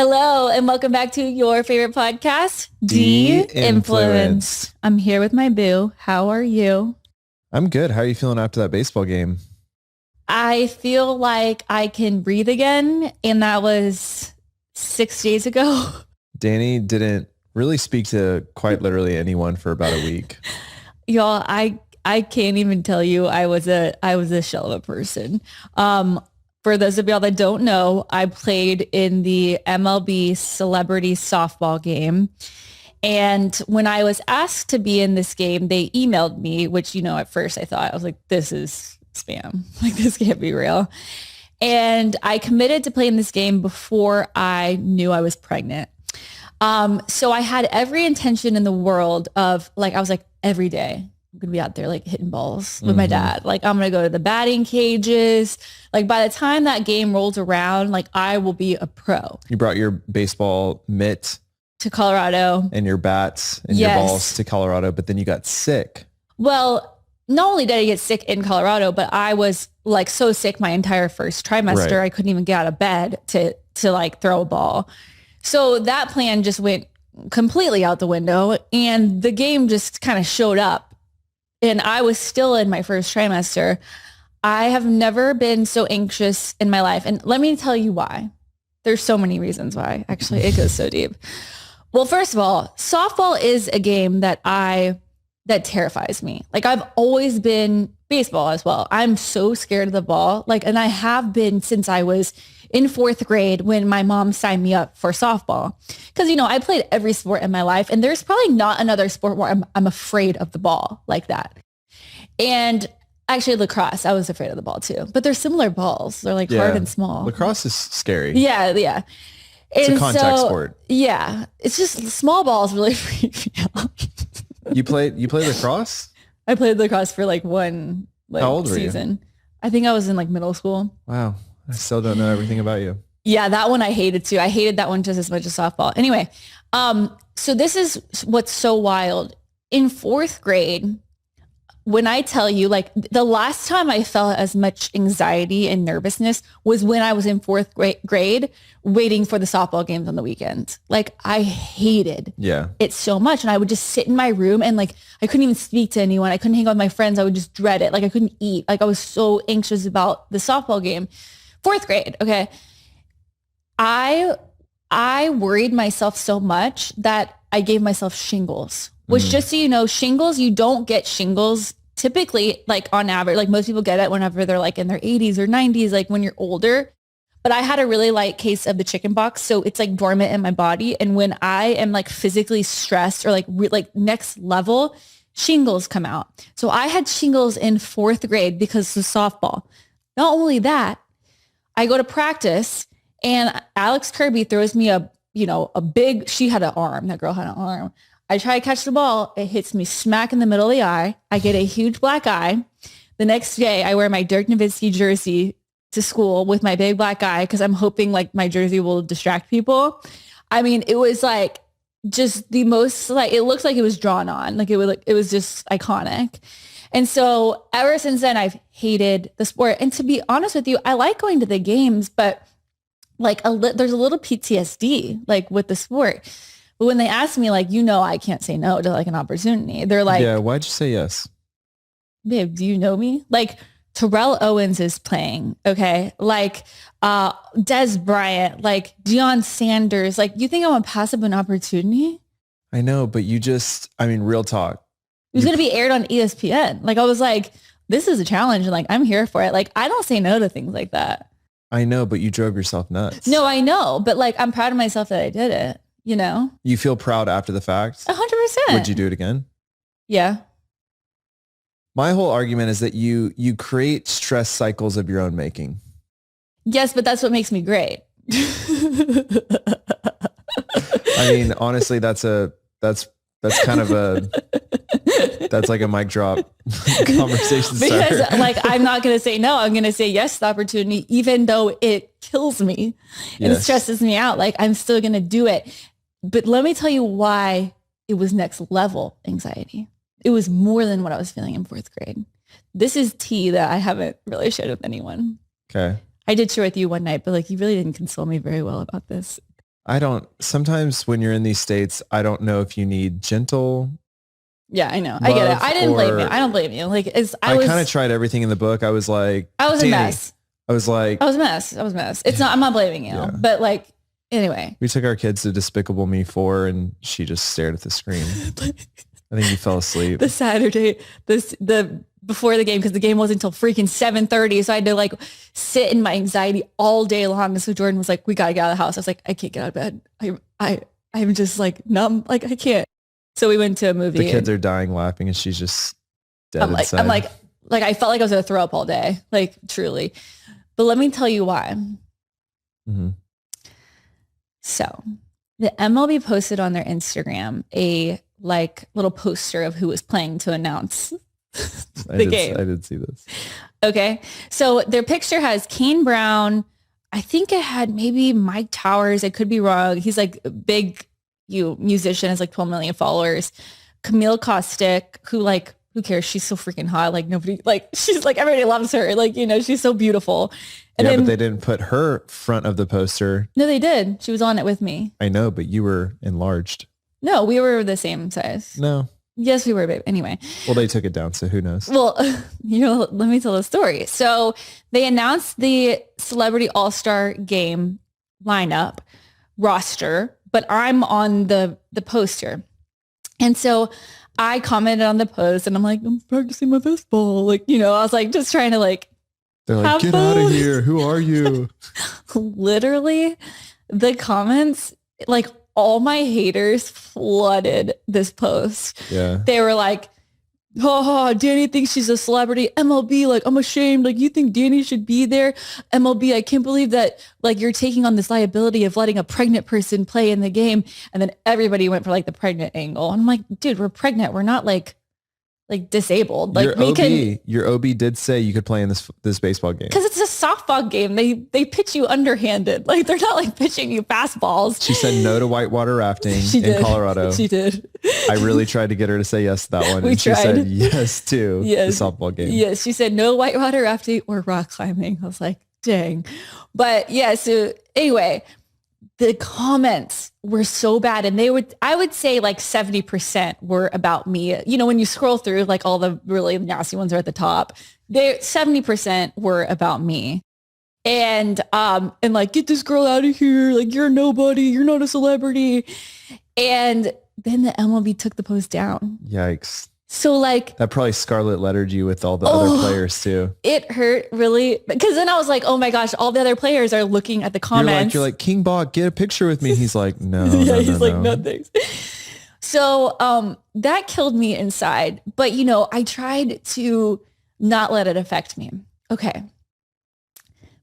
Hello, and welcome back to your favorite podcast, De-Influenced. I'm here with my boo. How are you? I'm good. How are you feeling after that baseball game? I feel like I can breathe again, and that was 6 days ago. Dani didn't really speak to quite literally anyone for about a week. Y'all, I can't even tell you I was a shell of a person. For those of y'all that don't know, I played in the MLB celebrity softball game. And when I was asked to be in this game, they emailed me, which, at first I was like, this is spam. Like, this can't be real. And I committed to playing this game before I knew I was pregnant. So I had every intention in the world of I was like, every day I'm going to be out there hitting balls with my dad. I'm going to go to the batting cages. By the time that game rolls around, I will be a pro. You brought your baseball mitt to Colorado and your bats and your balls to Colorado, but then you got sick. Well, not only did I get sick in Colorado, but I was so sick my entire first trimester. Right. I couldn't even get out of bed to throw a ball. So that plan just went completely out the window, and the game just kind of showed up. And I was still in my first trimester. I have never been so anxious in my life. And let me tell you why. There's so many reasons why. Actually, it goes so deep. Well, first of all, softball is a game that terrifies me. I've always been baseball as well. I'm so scared of the ball. And I have been since I was in 4th grade when my mom signed me up for softball. Because, I played every sport in my life, and there's probably not another sport where I'm afraid of the ball like that. And actually lacrosse, I was afraid of the ball too. But they're similar balls. They're hard and small. Lacrosse is scary. Yeah. It's a contact sport. Yeah. It's just small balls really freak me out. You played lacrosse? I played lacrosse for one How old season. Were you? I think I was in middle school. Wow. I still don't know everything about you. Yeah, that one I hated too. I hated that one just as much as softball. Anyway, so this is what's so wild. In 4th grade, when I tell you, the last time I felt as much anxiety and nervousness was when I was in 4th grade waiting for the softball games on the weekends. I hated it so much. And I would just sit in my room and I couldn't even speak to anyone. I couldn't hang out with my friends. I would just dread it. I couldn't eat. I was so anxious about the softball game. 4th grade. Okay. I worried myself so much that I gave myself shingles, which just so you know, shingles, you don't get shingles typically on average, most people get it whenever they're in their 80s or 90s, when you're older. But I had a really light case of the chicken pox. So it's dormant in my body. And when I am physically stressed or next level, shingles come out. So I had shingles in 4th grade because of softball. Not only that, I go to practice and Alex Kirby throws me a big, she had an arm. That girl had an arm. I try to catch the ball. It hits me smack in the middle of the eye. I get a huge black eye. The next day I wear my Dirk Nowitzki jersey to school with my big black eye because I'm hoping my jersey will distract people. I mean, it was just the most it looks like it was drawn on. It was just iconic. And so ever since then, I've hated the sport. And to be honest with you, I like going to the games, but there's a little PTSD with the sport. But when they ask me, I can't say no to an opportunity. They're yeah, why'd you say yes? Babe, do you know me? Terrell Owens is playing. Okay. Des Bryant, Deion Sanders. You think I'm going to pass up an opportunity? I know, but real talk. It was going to be aired on ESPN. I was this is a challenge and I'm here for it. I don't say no to things like that. I know, but you drove yourself nuts. No, I know. But I'm proud of myself that I did it, You feel proud after the fact? 100%. Would you do it again? Yeah. My whole argument is that you create stress cycles of your own making. Yes, but that's what makes me great. Honestly, that's kind of that's a mic drop conversation starter. Because I'm not going to say no. I'm going to say yes to the opportunity, even though it kills me and it stresses me out. I'm still going to do it. But let me tell you why it was next level anxiety. It was more than what I was feeling in 4th grade. This is tea that I haven't really shared with anyone. Okay. I did share with you one night, but you really didn't console me very well about this. sometimes when you're in these states, I don't know if you need gentle. Yeah, I know. I get it. I didn't blame you. I don't blame you. Like I kind of tried everything in the book. I was like, I was Dani. a mess. I was like, I was a mess. It's not, I'm not blaming you, but like, anyway. We took our kids to Despicable Me 4 and she just stared at the screen. I think you fell asleep. The Saturday, before the game, because the game wasn't until freaking 7:30. So I had to like sit in my anxiety all day long. And so Jordan was like, we got to get out of the house. I was like, I can't get out of bed. I'm just like numb. Like I can't. So we went to a movie. The kids are dying laughing and she's just dead inside. I'm like I felt like I was going to throw up all day. Like truly. But let me tell you why. Mm-hmm. So the MLB posted on their Instagram a like little poster of who was playing to announce the game. I did see this. Okay. So their picture has Kane Brown. I think it had maybe Mike Towers. I could be wrong. He's like a big musician, has like 12 million followers. Camille Caustic, who cares? She's so freaking hot. Like nobody, like she's like, everybody loves her. Like, she's so beautiful. And but they didn't put her front of the poster. No, they did. She was on it with me. I know, but you were enlarged. No, we were the same size. No. Yes, we were, babe. Anyway. Well, they took it down, so who knows? Well, let me tell the story. So they announced the Celebrity All-Star Game lineup roster, but I'm on the poster. And so I commented on the post and I'm like, I'm practicing my baseball. Like, I was like, just trying to like, they're like, get out of here. Who are you? Literally the comments, like all my haters flooded this post. Yeah. They were like, oh, Dani thinks she's a celebrity. MLB, like, I'm ashamed. Like, you think Dani should be there? MLB, I can't believe that, like, you're taking on this liability of letting a pregnant person play in the game. And then everybody went for, like, the pregnant angle. And I'm like, dude, we're pregnant. We're not, like disabled. Like your OB did say you could play in this baseball game. Because it's a softball game. They pitch you underhanded. Like, they're not, like, pitching you fastballs. She said no to whitewater rafting in Colorado. She did. I really tried to get her to say yes to that one. She said yes to the softball game. Yes, she said no whitewater rafting or rock climbing. I was like, dang. But yeah, so anyway, the comments were so bad. And I would say like 70% were about me. When you scroll through, like all the really nasty ones are at the top. 70% were about me. And like, get this girl out of here. Like, you're nobody. You're not a celebrity. And then the MLB took the post down. Yikes. So like that probably scarlet lettered you with all the other players too. It hurt really because then I was like, oh my gosh, all the other players are looking at the comments. You're like King Bach, get a picture with me. He's like, no, no thanks. So that killed me inside. But I tried to not let it affect me. Okay.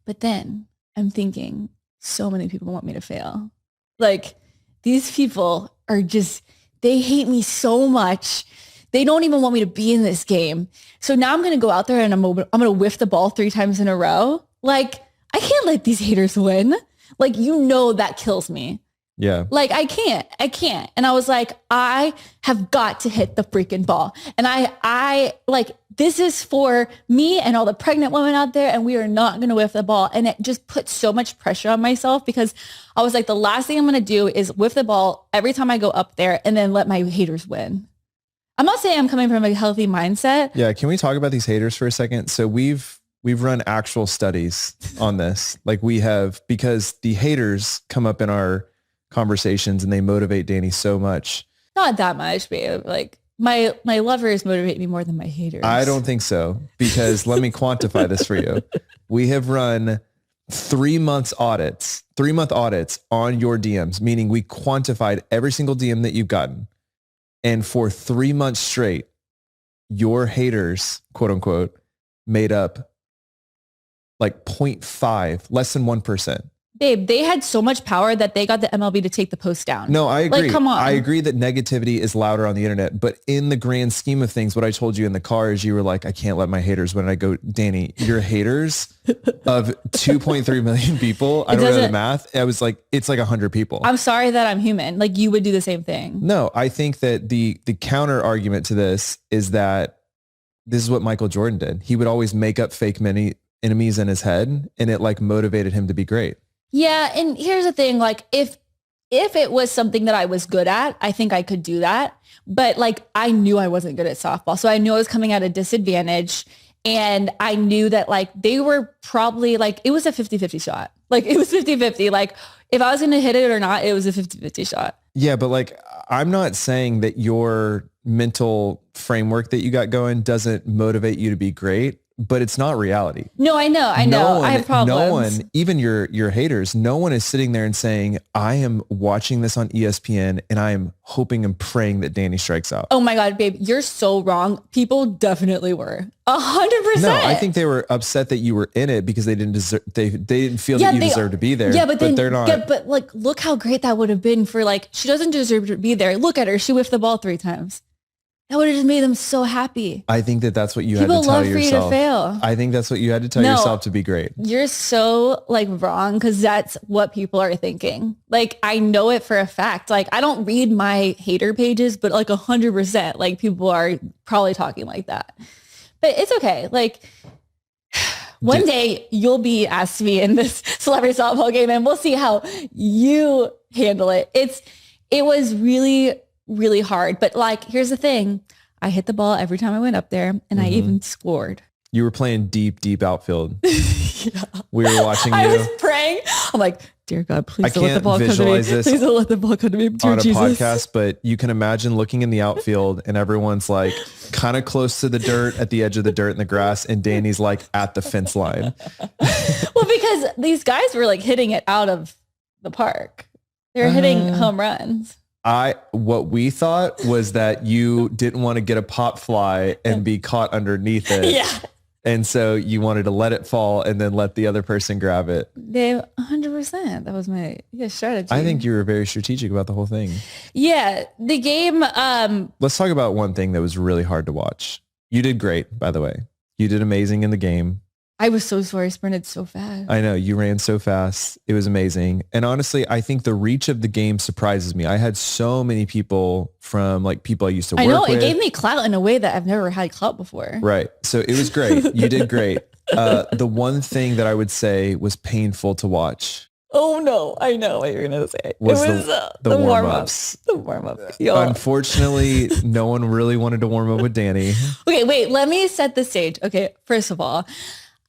But then I'm thinking so many people want me to fail. Like these people are they hate me so much. They don't even want me to be in this game. So now I'm going to go out there and I'm going to whiff the ball 3 times in a row. Like, I can't let these haters win. Like, that kills me. Yeah. Like, I can't. And I was like, I have got to hit the freaking ball. And I like, this is for me and all the pregnant women out there. And we are not going to whiff the ball. And it just put so much pressure on myself because I was like, the last thing I'm going to do is whiff the ball every time I go up there and then let my haters win. I'm not saying I'm coming from a healthy mindset. Yeah. Can we talk about these haters for a second? So we've run actual studies on this. Like we have, because the haters come up in our conversations and they motivate Dani so much. Not that much, babe. Like my lovers motivate me more than my haters. I don't think so, because let me quantify this for you. We have run 3-month audits on your DMs, meaning we quantified every single DM that you've gotten. And for 3 months straight, your haters, quote unquote, made up like 0.5, less than 1%. Babe, they had so much power that they got the MLB to take the post down. No, I agree. Like, come on. I agree that negativity is louder on the internet, but in the grand scheme of things, what I told you in the car is you were like, I can't let my haters win. I go, Dani, your haters of 2.3 million people. I don't know the math. I was like, it's like 100 people. I'm sorry that I'm human. Like you would do the same thing. No, I think that the counter argument to this is that this is what Michael Jordan did. He would always make up fake enemies in his head and it like motivated him to be great. Yeah. And here's the thing, like if if it was something that I was good at, I think I could do that. But like, I knew I wasn't good at softball. So I knew I was coming at a disadvantage. And I knew that like, they were probably like, it was a 50-50 shot. Like it was 50-50. Like if I was going to hit it or not, it was a 50-50 shot. Yeah. But like, I'm not saying that your mental framework that you got going doesn't motivate you to be great, but it's not reality. No, I know. I have problems. No one, even your haters, no one is sitting there and saying, I am watching this on ESPN and I am hoping and praying that Dani strikes out. Oh my God, babe, you're so wrong. People definitely were 100%. No, I think they were upset that you were in it because they didn't deserve, they didn't feel that you deserved to be there. Yeah, but they're not. Yeah, but like, look how great that would have been for like, she doesn't deserve to be there. Look at her. She whiffed the ball 3 times. That would have just made them so happy. I think that that's what you had to tell yourself. People love for you to fail. I think that's what you had to tell yourself to be great. You're so like wrong because that's what people are thinking. Like I know it for a fact. Like I don't read my hater pages, but like 100%, like people are probably talking like that. But it's okay. Like one day you'll be asked to be in this celebrity softball game and we'll see how you handle it. It was really hard. But like, here's the thing. I hit the ball every time I went up there and I even scored. You were playing deep outfield. Yeah. We were watching you. I was praying. I'm like, dear God, please don't let the ball come to me. Please don't let the ball come to me. Dear on a Jesus. podcast, but you can imagine looking in the outfield and everyone's like kind of close to the dirt, at the edge of the dirt and the grass. And Dani's like at the fence line. Well, because these guys were like hitting it out of the park. They were hitting home runs. What we thought was that you didn't want to get a pop fly and be caught underneath it. Yeah. And so you wanted to let it fall and then let the other person grab it. They 100%. That was my strategy. I think you were very strategic about the whole thing. Yeah. The game. Let's talk about one thing that was really hard to watch. You did great, by the way. You did amazing in the game. I was so sorry. I sprinted so fast. I know you ran so fast. It was amazing. And honestly, I think the reach of the game surprises me. I had so many people from like people I used to work with. I know it gave me clout in a way that I've never had clout before. Right. So it was great. You did great. The one thing that I would say was painful to watch. Oh no, I know what you're going to say. It was the warm-ups. The warm-ups. Unfortunately, no one really wanted to warm up with Dani. Okay, wait, let me set the stage. Okay, first of all,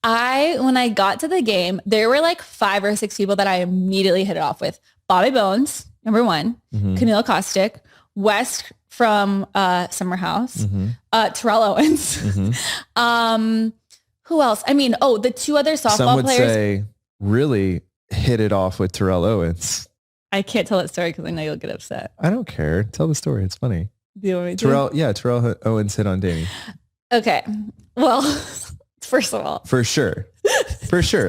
when I got to the game, there were like 5 or 6 people that I immediately hit it off with. Bobby Bones, number 1, Camille Kostick, West from Summer House, Terrell Owens. Who else? I mean, the 2 other softball Some would players. Say really hit it off with Terrell Owens. I can't tell that story because I know you'll get upset. I don't care. Tell the story. It's funny. Do you want me to? Terrell Owens hit on Dani. Okay. Well, first of all. For sure.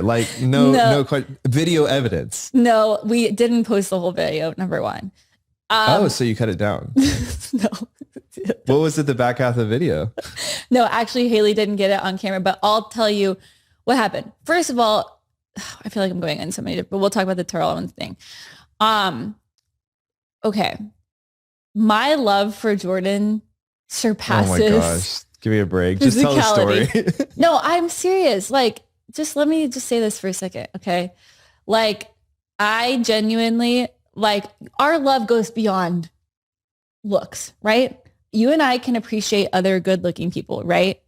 Like no video evidence. No, we didn't post the whole video, number 1. So you cut it down. No. What was it, the back half of the video? No, actually Haley didn't get it on camera, but I'll tell you what happened. First of all, I feel like I'm going in so many, but we'll talk about the Terrell Owens thing. Okay. My love for Jordan surpasses. Oh my gosh. Give me a break. Just tell the story. No, I'm serious. Like, let me say this for a second. Okay. Like, I genuinely, like, our love goes beyond looks, right? You and I can appreciate other good looking people, right?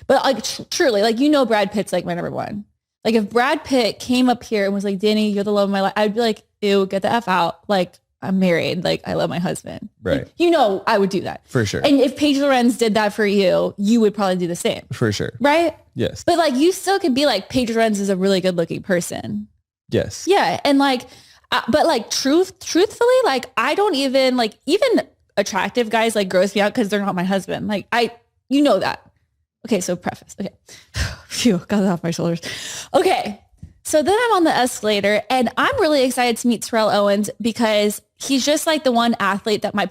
But like, truly, like, Brad Pitt's like my number 1. Like if Brad Pitt came up here and was like, Dani, you're the love of my life, I'd be like, ew, get the F out. Like I'm married. Like I love my husband. Right. Like, I would do that. For sure. And if Paige Lorenz did that for you, you would probably do the same. For sure. Right? Yes. But like you still could be like, Paige Lorenz is a really good looking person. Yes. Yeah. And like, but like truthfully, like I don't even attractive guys like gross me out because they're not my husband. Like that. Okay, so preface. Okay. Phew, got that off my shoulders. Okay. So then I'm on the escalator and I'm really excited to meet Terrell Owens because he's just like the one athlete that my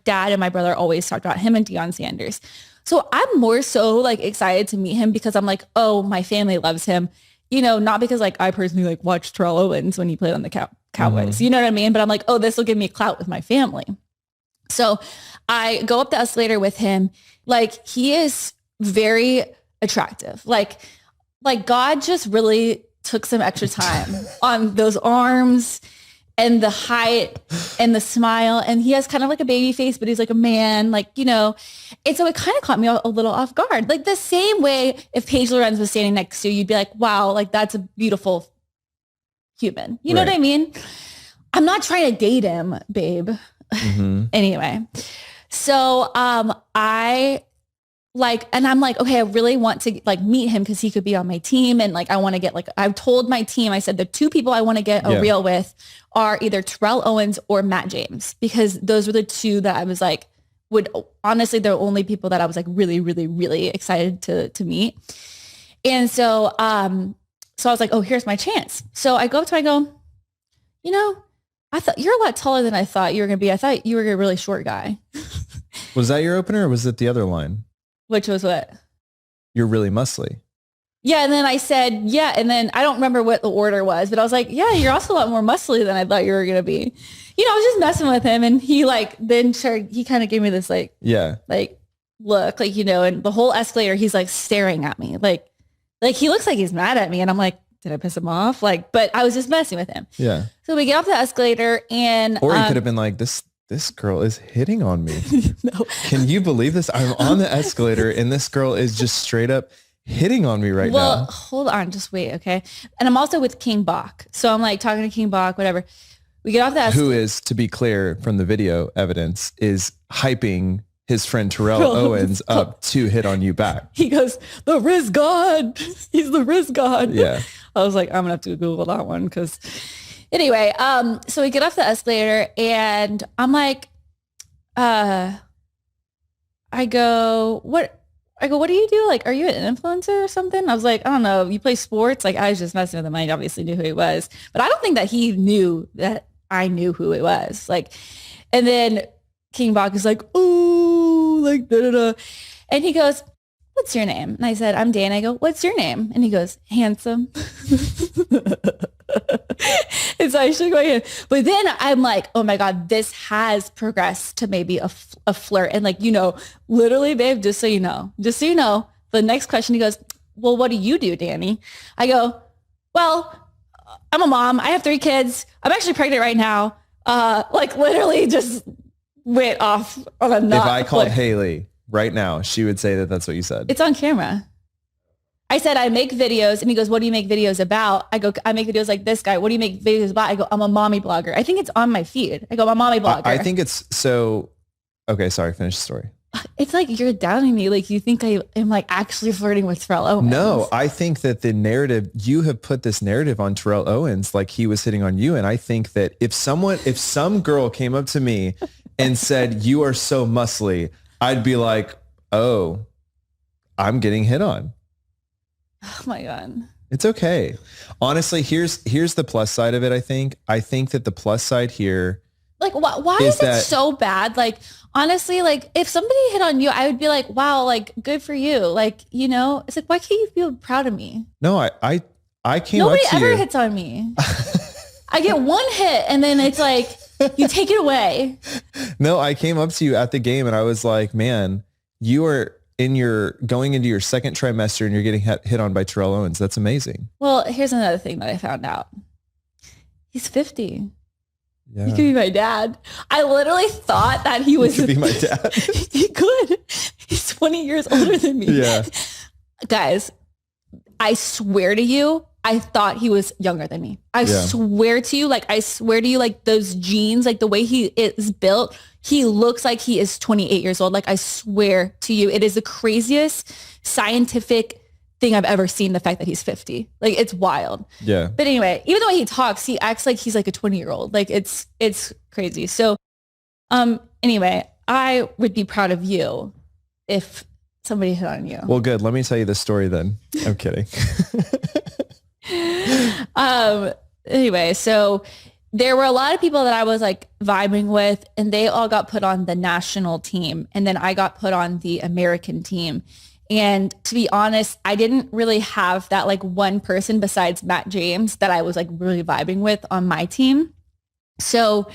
dad and my brother always talked about, him and Deion Sanders. So I'm more so like excited to meet him because I'm like, oh, my family loves him. Not because like I personally like watched Terrell Owens when he played on the Cowboys. You know what I mean? But I'm like, oh, this will give me clout with my family. So I go up the escalator with him. Like he is very attractive. Like God just really took some extra time on those arms and the height and the smile, and he has kind of like a baby face, but he's like a man, like, you know, and so it kind of caught me a little off guard. Like the same way if Paige Lorenz was standing next to you, you'd be like, wow, like that's a beautiful human. You know what I mean? I'm not trying to date him, babe. Anyway, so I like, and I'm like, okay, I really want to like meet him because he could be on my team. And like, I want to get like, I've told my team, I said the two people I want to get a reel with are either Terrell Owens or Matt James, because those were the two that I was like, would honestly, they're the only people that I was like really, really, really excited to meet. And so, so I was like, oh, here's my chance. So I go up to him, I go, you know, I thought you're a lot taller than I thought you were going to be. I thought you were a really short guy. Was that your opener or was it the other line? Which was what? You're really muscly. Yeah. And then I said, yeah. And then I don't remember what the order was, but I was like, yeah, you're also a lot more muscly than I thought you were going to be. You know, I was just messing with him. And he like, then he kind of gave me this like, like look, like, you know, and the whole escalator, he's like staring at me. Like he looks like he's mad at me. And I'm like, did I piss him off? Like, but I was just messing with him. Yeah. So we get off the escalator and. Or he could have been like, this girl is hitting on me. No. Can you believe this? I'm on the escalator and this girl is just straight up hitting on me right now. Well, hold on, just wait, okay? And I'm also with King Bach. So I'm like talking to King Bach, whatever. We get off the escalator. Who is, to be clear from the video evidence, is hyping his friend Terrell Owens up to hit on you back. He goes, the Riz God. He's the Riz God. Yeah. I was like, I'm going to have to Google that one because... Anyway, so we get off the escalator and I'm like, I go, what do you do? Like, are you an influencer or something? I was like, I don't know. You play sports? Like, I was just messing with him. I obviously knew who he was, but I don't think that he knew that I knew who it was. Like, and then King Bach is like, oh, like, da, da, da. And he goes, what's your name? And I said, I'm Dan. I go, what's your name? And he goes, handsome. And so I shook my hand. But then I'm like, oh my God, this has progressed to maybe a flirt. And like, you know, literally, babe, just so you know, the next question, he goes, well, what do you do, Dani? I go, well, I'm a mom. I have 3 kids. I'm actually pregnant right now. Like literally just went off on a knot. If I called Haley right now, she would say that that's what you said. It's on camera. I said, I make videos. And he goes, what do you make videos about? I go, I make videos like this guy. What do you make videos about? I go, I'm a mommy blogger. I think it's on my feed. I go, I'm a mommy blogger. I think it's so, okay, sorry, finish the story. It's like you're doubting me. Like you think I am like actually flirting with Terrell Owens. No, I think that the narrative, you have put this narrative on Terrell Owens like he was hitting on you. And I think that if some girl came up to me and said, you are so muscly, I'd be like, oh, I'm getting hit on. Oh my God. It's okay. Honestly, here's the plus side of it. I think that the plus side here. Like, why is it so bad? Like, honestly, like if somebody hit on you, I would be like, wow, like good for you. Like, you know, it's like, why can't you feel proud of me? No, I came up to you. Nobody ever hits on me. I get one hit and then it's like, you take it away. No, I came up to you at the game and I was like, man, you are going into your second trimester and you're getting hit on by Terrell Owens. That's amazing. Well, here's another thing that I found out. He's 50. Yeah. He could be my dad. I literally thought that he was. He could be my dad. He could. He's 20 years older than me. Yeah. Guys, I swear to you, I thought he was younger than me. I swear to you, like those jeans, like the way he is built, he looks like he is 28 years old. Like I swear to you, it is the craziest scientific thing I've ever seen. The fact that he's 50, like it's wild. Yeah. But anyway, even the way he talks, he acts like he's like a 20-year-old. Like it's crazy. So, anyway, I would be proud of you if somebody hit on you. Well, good. Let me tell you the story then. I'm kidding. Anyway, so there were a lot of people that I was like vibing with and they all got put on the national team. And then I got put on the American team. And to be honest, I didn't really have that like one person besides Matt James that I was like really vibing with on my team. So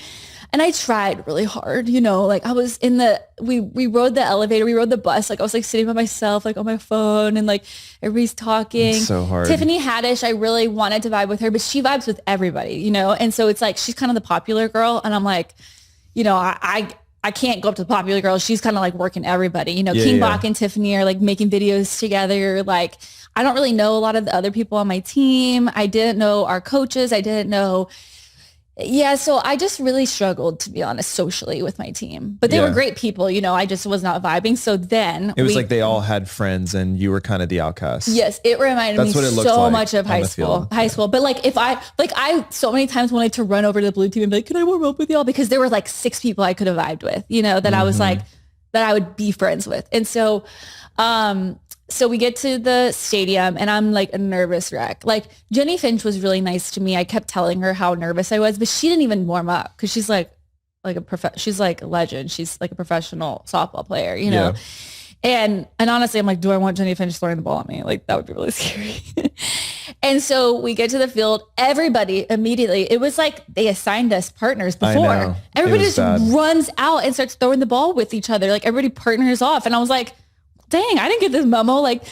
And I tried really hard, like I was we rode the elevator, we rode the bus. Like I was like sitting by myself, like on my phone and like everybody's talking. It's so hard. Tiffany Haddish, I really wanted to vibe with her, but she vibes with everybody, And so it's like, she's kind of the popular girl. And I'm like, I can't go up to the popular girl. She's kind of like working everybody, King Bach and Tiffany are like making videos together. Like, I don't really know a lot of the other people on my team. I didn't know our coaches. I didn't know. Yeah. So I just really struggled, to be honest, socially with my team, but they were great people. I just was not vibing. So then it was like they all had friends and you were kind of the outcast. Yes. It reminded me so much of high school. But like I so many times wanted to run over to the blue team and be like, can I warm up with y'all? Because there were like 6 people I could have vibed with, that I was like, that I would be friends with. And so, so we get to the stadium and I'm like a nervous wreck. Like Jenny Finch was really nice to me. I kept telling her how nervous I was, but she didn't even warm up because she's like she's like a legend. She's like a professional softball player, Yeah. And honestly, I'm like, do I want Jenny Finch throwing the ball at me? Like that would be really scary. And so we get to the field. Everybody immediately, it was like they assigned us partners before. Everybody just runs out and starts throwing the ball with each other. Like everybody partners off. And I was like, dang, I didn't get this memo. Like,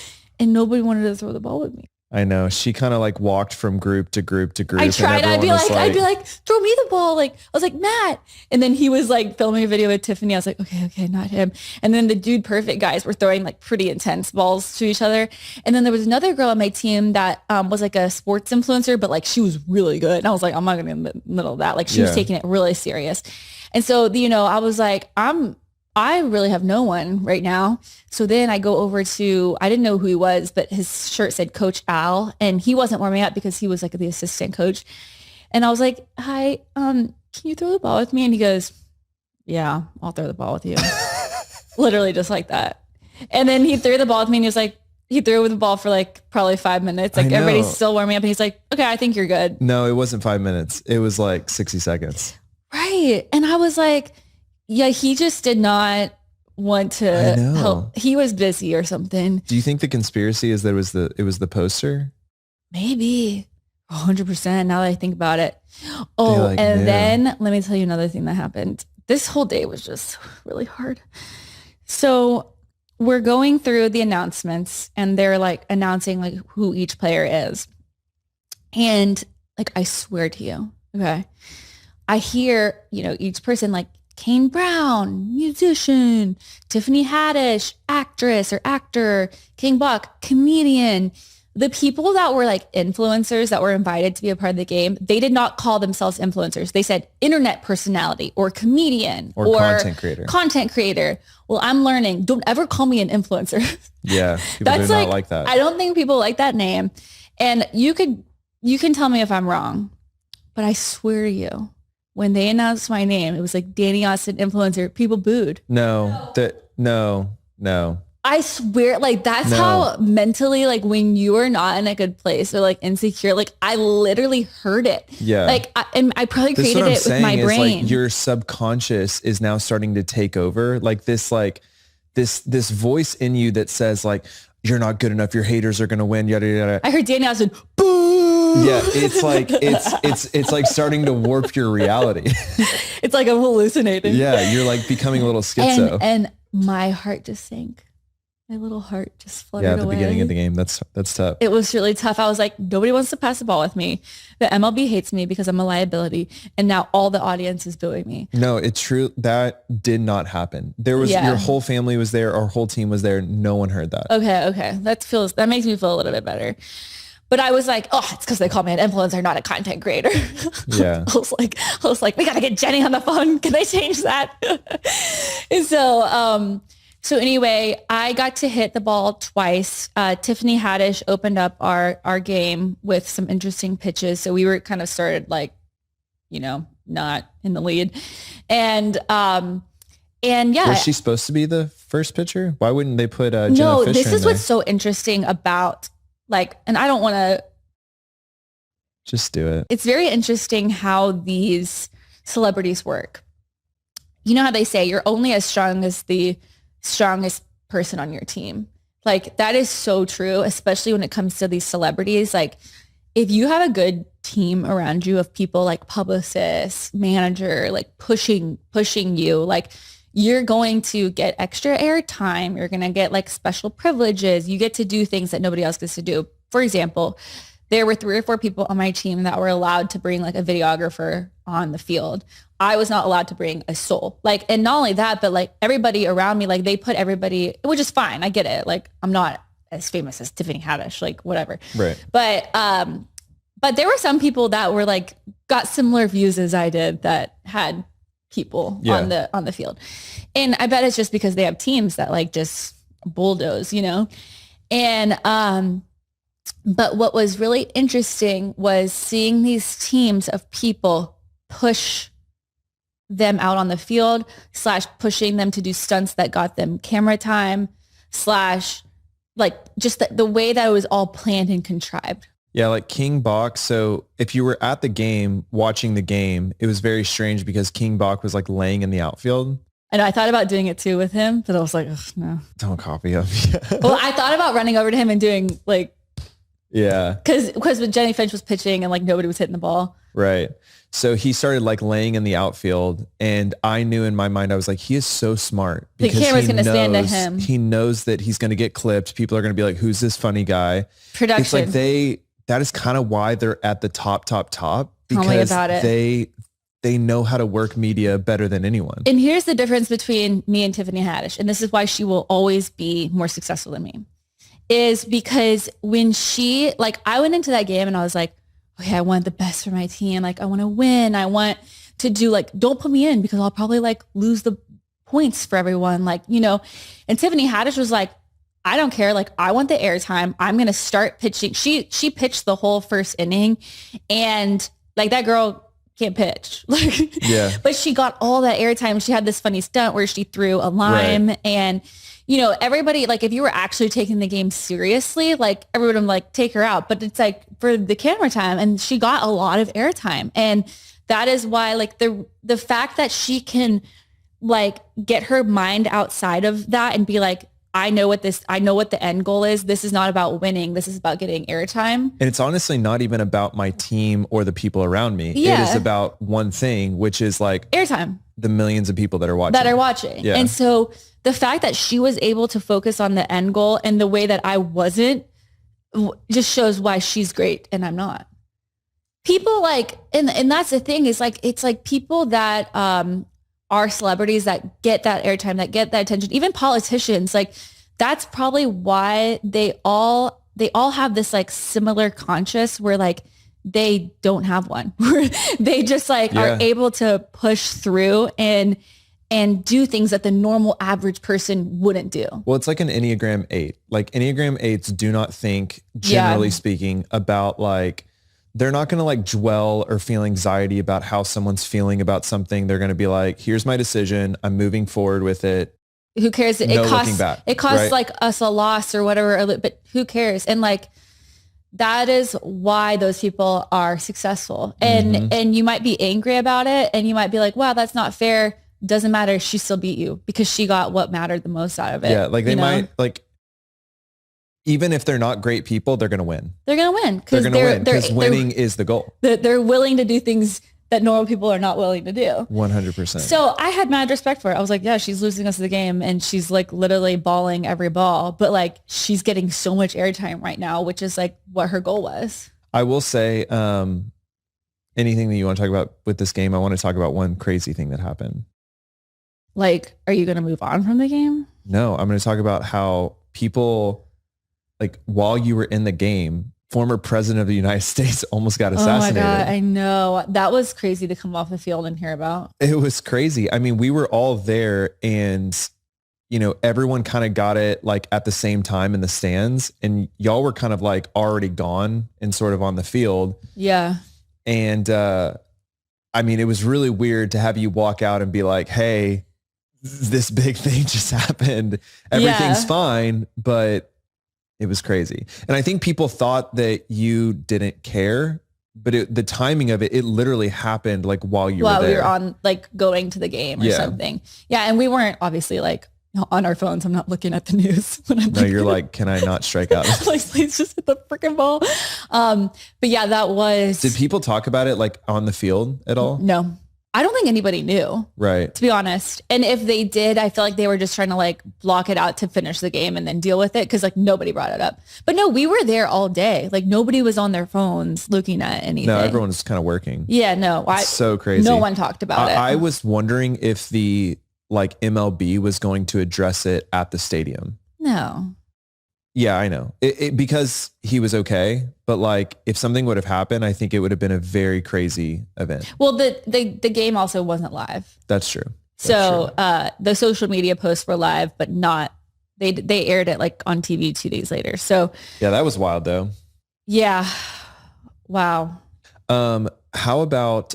and nobody wanted to throw the ball with me. I know. She kind of like walked from group to group to group. I tried. I'd be like, throw me the ball. Like, I was like, Matt. And then he was like filming a video with Tiffany. I was like, okay, not him. And then the Dude Perfect guys were throwing like pretty intense balls to each other. And then there was another girl on my team that was like a sports influencer, but like she was really good. And I was like, I'm not going to be in the middle of that. Like she was taking it really serious. And so, I was like, I really have no one right now. So then I go over to, I didn't know who he was, but his shirt said Coach Al, and he wasn't warming up because he was like the assistant coach. And I was like, hi, can you throw the ball with me? And he goes, yeah, I'll throw the ball with you. Literally just like that. And then he threw the ball with me and he was like, he threw the ball for like probably 5 minutes. Like everybody's still warming up and he's like, okay, I think you're good. No, it wasn't 5 minutes. It was like 60 seconds. Right. And I was like, yeah, he just did not want to help. He was busy or something. Do you think the conspiracy is that it was the poster? Maybe 100% now that I think about it. Oh, and then let me tell you another thing that happened. This whole day was just really hard. So we're going through the announcements and they're like announcing like who each player is. And like, I swear to you, okay, I hear, each person like, Kane Brown, musician, Tiffany Haddish, actress or actor, King Bach, comedian. The people that were like influencers that were invited to be a part of the game, they did not call themselves influencers. They said internet personality or comedian or content creator. Well, I'm learning. Don't ever call me an influencer. Yeah. People do not like that. I don't think people like that name. And you can tell me if I'm wrong, but I swear to you, when they announced my name, it was like Dani Austin influencer. People booed. No. I swear, like that's how mentally, like when you are not in a good place or like insecure, like I literally heard it. Yeah. Like I probably created it with my brain. Like your subconscious is now starting to take over. Like this voice in you that says like, you're not good enough. Your haters are going to win. Yada, yada, yada. I heard Dani Austin, boo. Yeah, it's like it's like starting to warp your reality. It's like I'm hallucinating. Yeah, you're like becoming a little schizo. And my heart just sank. My little heart just fluttered away. Yeah, at the beginning of the game, that's tough. It was really tough. I was like, nobody wants to pass the ball with me. The MLB hates me because I'm a liability, and now all the audience is booing me. No, it's true. That did not happen. There was your whole family was there. Our whole team was there. No one heard that. Okay. That makes me feel a little bit better. But I was like, oh, it's because they call me an influencer, not a content creator. Yeah. I was like, we got to get Jenny on the phone. Can they change that? And so anyway, I got to hit the ball twice. Tiffany Haddish opened up our game with some interesting pitches. So we were kind of started like, not in the lead. And yeah. Was she supposed to be the first pitcher? Why wouldn't they put Jenna No, Fisher this is in what's so interesting about like, and I don't want to. Just do it. It's very interesting how these celebrities work. You know how they say you're only as strong as the strongest person on your team. Like that is so true, especially when it comes to these celebrities. Like if you have a good team around you of people like publicists, manager, like pushing you, like you're going to get extra airtime. You're going to get like special privileges. You get to do things that nobody else gets to do. For example, there were 3 or 4 people on my team that were allowed to bring like a videographer on the field. I was not allowed to bring a soul. Like, and not only that, but like everybody around me, like they put everybody, which is fine. I get it. Like I'm not as famous as Tiffany Haddish, like whatever. Right. But there were some people that were like, got similar views as I did that had people on the field. And I bet it's just because they have teams that like just bulldoze, you know? And, but what was really interesting was seeing these teams of people push them out on the field / pushing them to do stunts that got them camera time / like just the way that it was all planned and contrived. Yeah, like King Bach. So if you were at the game, watching the game, it was very strange because King Bach was like laying in the outfield. I know, I thought about doing it too with him, but I was like, no. Don't copy him. Well, I thought about running over to him and doing like, yeah. Because when Jenny Finch was pitching and like nobody was hitting the ball. Right. So he started like laying in the outfield and I knew in my mind, I was like, he is so smart. The camera's going to stand to him. He knows that he's going to get clipped. People are going to be like, who's this funny guy? Production. It's like that is kind of why they're at the top because they know how to work media better than anyone. And here's the difference between me and Tiffany Haddish. And this is why she will always be more successful than me, is because when she, like, I went into that game and I was like, okay, I want the best for my team. Like, I want to win. I want to do like, don't put me in because I'll probably like lose the points for everyone. Like, you know, and Tiffany Haddish was like, I don't care. Like, I want the airtime. I'm going to start pitching. She pitched the whole first inning and like that girl can't pitch. Like, yeah. But she got all that airtime. She had this funny stunt where she threw a lime and, you know, everybody, like if you were actually taking the game seriously, like everyone would like take her out, but it's like for the camera time and she got a lot of airtime. And that is why like the fact that she can like get her mind outside of that and be like, I know what the end goal is. This is not about winning. This is about getting airtime. And it's honestly not even about my team or the people around me. Yeah. It is about one thing, which is like airtime. The millions of people that are watching. Yeah. And so the fact that she was able to focus on the end goal and the way that I wasn't just shows why she's great and I'm not. People like, and that's the thing is like, it's like people that, are celebrities that get that airtime, that get that attention, even politicians, like that's probably why they all have this like similar conscience where like they don't have one, where they just like are able to push through and do things that the normal average person wouldn't do. Well, it's like an Enneagram 8. Like Enneagram 8s do not think, generally speaking, about like, they're not going to like dwell or feel anxiety about how someone's feeling about something. They're going to be like, here's my decision. I'm moving forward with it. Who cares? No looking back, it costs right? like us a loss or whatever, but who cares? And like, that is why those people are successful. And you might be angry about it. And you might be like, wow, that's not fair. Doesn't matter. She still beat you because she got what mattered the most out of it. Yeah. Like they might like, even if they're not great people, they're going to win. They're going to win. Because winning is the goal. They're willing to do things that normal people are not willing to do. 100%. So I had mad respect for her. I was like, yeah, she's losing us the game and she's like literally balling every ball, but like she's getting so much airtime right now, which is like what her goal was. I will say anything that you want to talk about with this game, I want to talk about one crazy thing that happened. Like, are you going to move on from the game? No, I'm going to talk about how people... like while you were in the game, former president of the United States almost got assassinated. Oh my God, I know. That was crazy to come off the field and hear about. It was crazy. I mean, we were all there and, you know, everyone kind of got it like at the same time in the stands and y'all were kind of like already gone and sort of on the field. Yeah. And I mean, it was really weird to have you walk out and be like, hey, this big thing just happened. Everything's fine, but it was crazy. And I think people thought that you didn't care, but the timing of it literally happened like while you were there. We were on like going to the game or something. Yeah. And we weren't obviously like on our phones. I'm not looking at the news when I'm No, you're like, can I not strike out? like, please just hit the freaking ball. But yeah, that was. Did people talk about it like on the field at all? No, I don't think anybody knew. Right. To be honest. And if they did, I feel like they were just trying to like block it out to finish the game and then deal with it. Cause like nobody brought it up. But no, we were there all day. Like nobody was on their phones looking at anything. No, everyone was kind of working. Yeah, no. It's so crazy. No one talked about it. I was wondering if the like MLB was going to address it at the stadium. No. Yeah, I know. Because he was okay. But like if something would have happened, I think it would have been a very crazy event. Well, the game also wasn't live. That's true. So the social media posts were live, but not, they aired it like on TV 2 days later. So yeah, that was wild though. Yeah. Wow. How about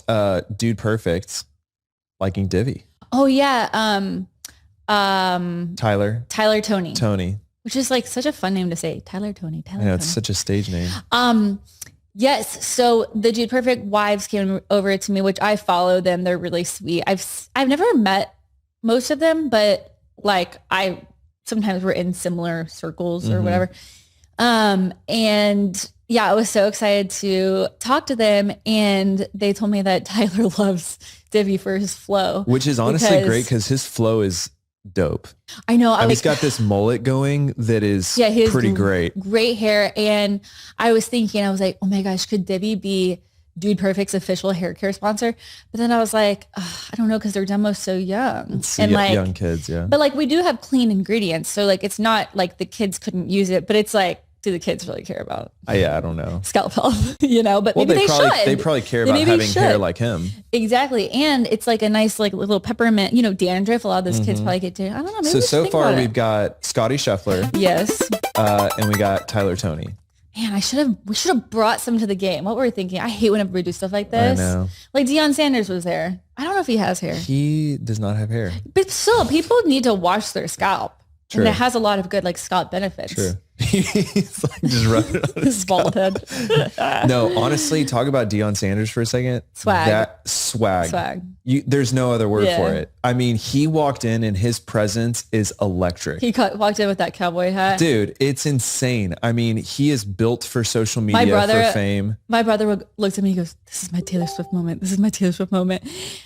Dude Perfect liking Divvy? Oh yeah. Tyler Tony. Which is like such a fun name to say. Tyler Tony. Yeah, it's such a stage name. Yes. So the Dude Perfect wives came over to me, which I follow them. They're really sweet. I've never met most of them, but like I sometimes we're in similar circles or whatever. And yeah, I was so excited to talk to them, and they told me that Tyler loves Divvy for his flow, which is honestly great because his flow is dope. I know. He's got this mullet going that is pretty great. Great hair. And I was thinking, I was like, oh my gosh, could Divvy be Dude Perfect's official hair care sponsor? But then I was like, I don't know, because their demo's so young. And like young kids, yeah. But like we do have clean ingredients. So like it's not like the kids couldn't use it, but it's like, do the kids really care about? Yeah, I don't know. Scalp health, but maybe they should. They probably care about having hair like him. Exactly. And it's like a nice like little peppermint, dandruff. A lot of those kids probably get to. I don't know. Maybe so far we've got Scotty Scheffler. Yes. And we got Tyler Tony. Man, we should have brought some to the game. What were we thinking? I hate whenever we do stuff like this. I know. Like Deion Sanders was there. I don't know if he has hair. He does not have hair. But still, people need to wash their scalp. True. And it has a lot of good like scalp benefits. True. He's like just rubbing it on his bald head. No, honestly, talk about Deion Sanders for a second. Swag. That swag. There's no other word for it. I mean, he walked in and his presence is electric. He walked in with that cowboy hat. Dude, it's insane. I mean, he is built for social media, for fame. My brother looked at me, he goes, this is my Taylor Swift moment. This is my Taylor Swift moment.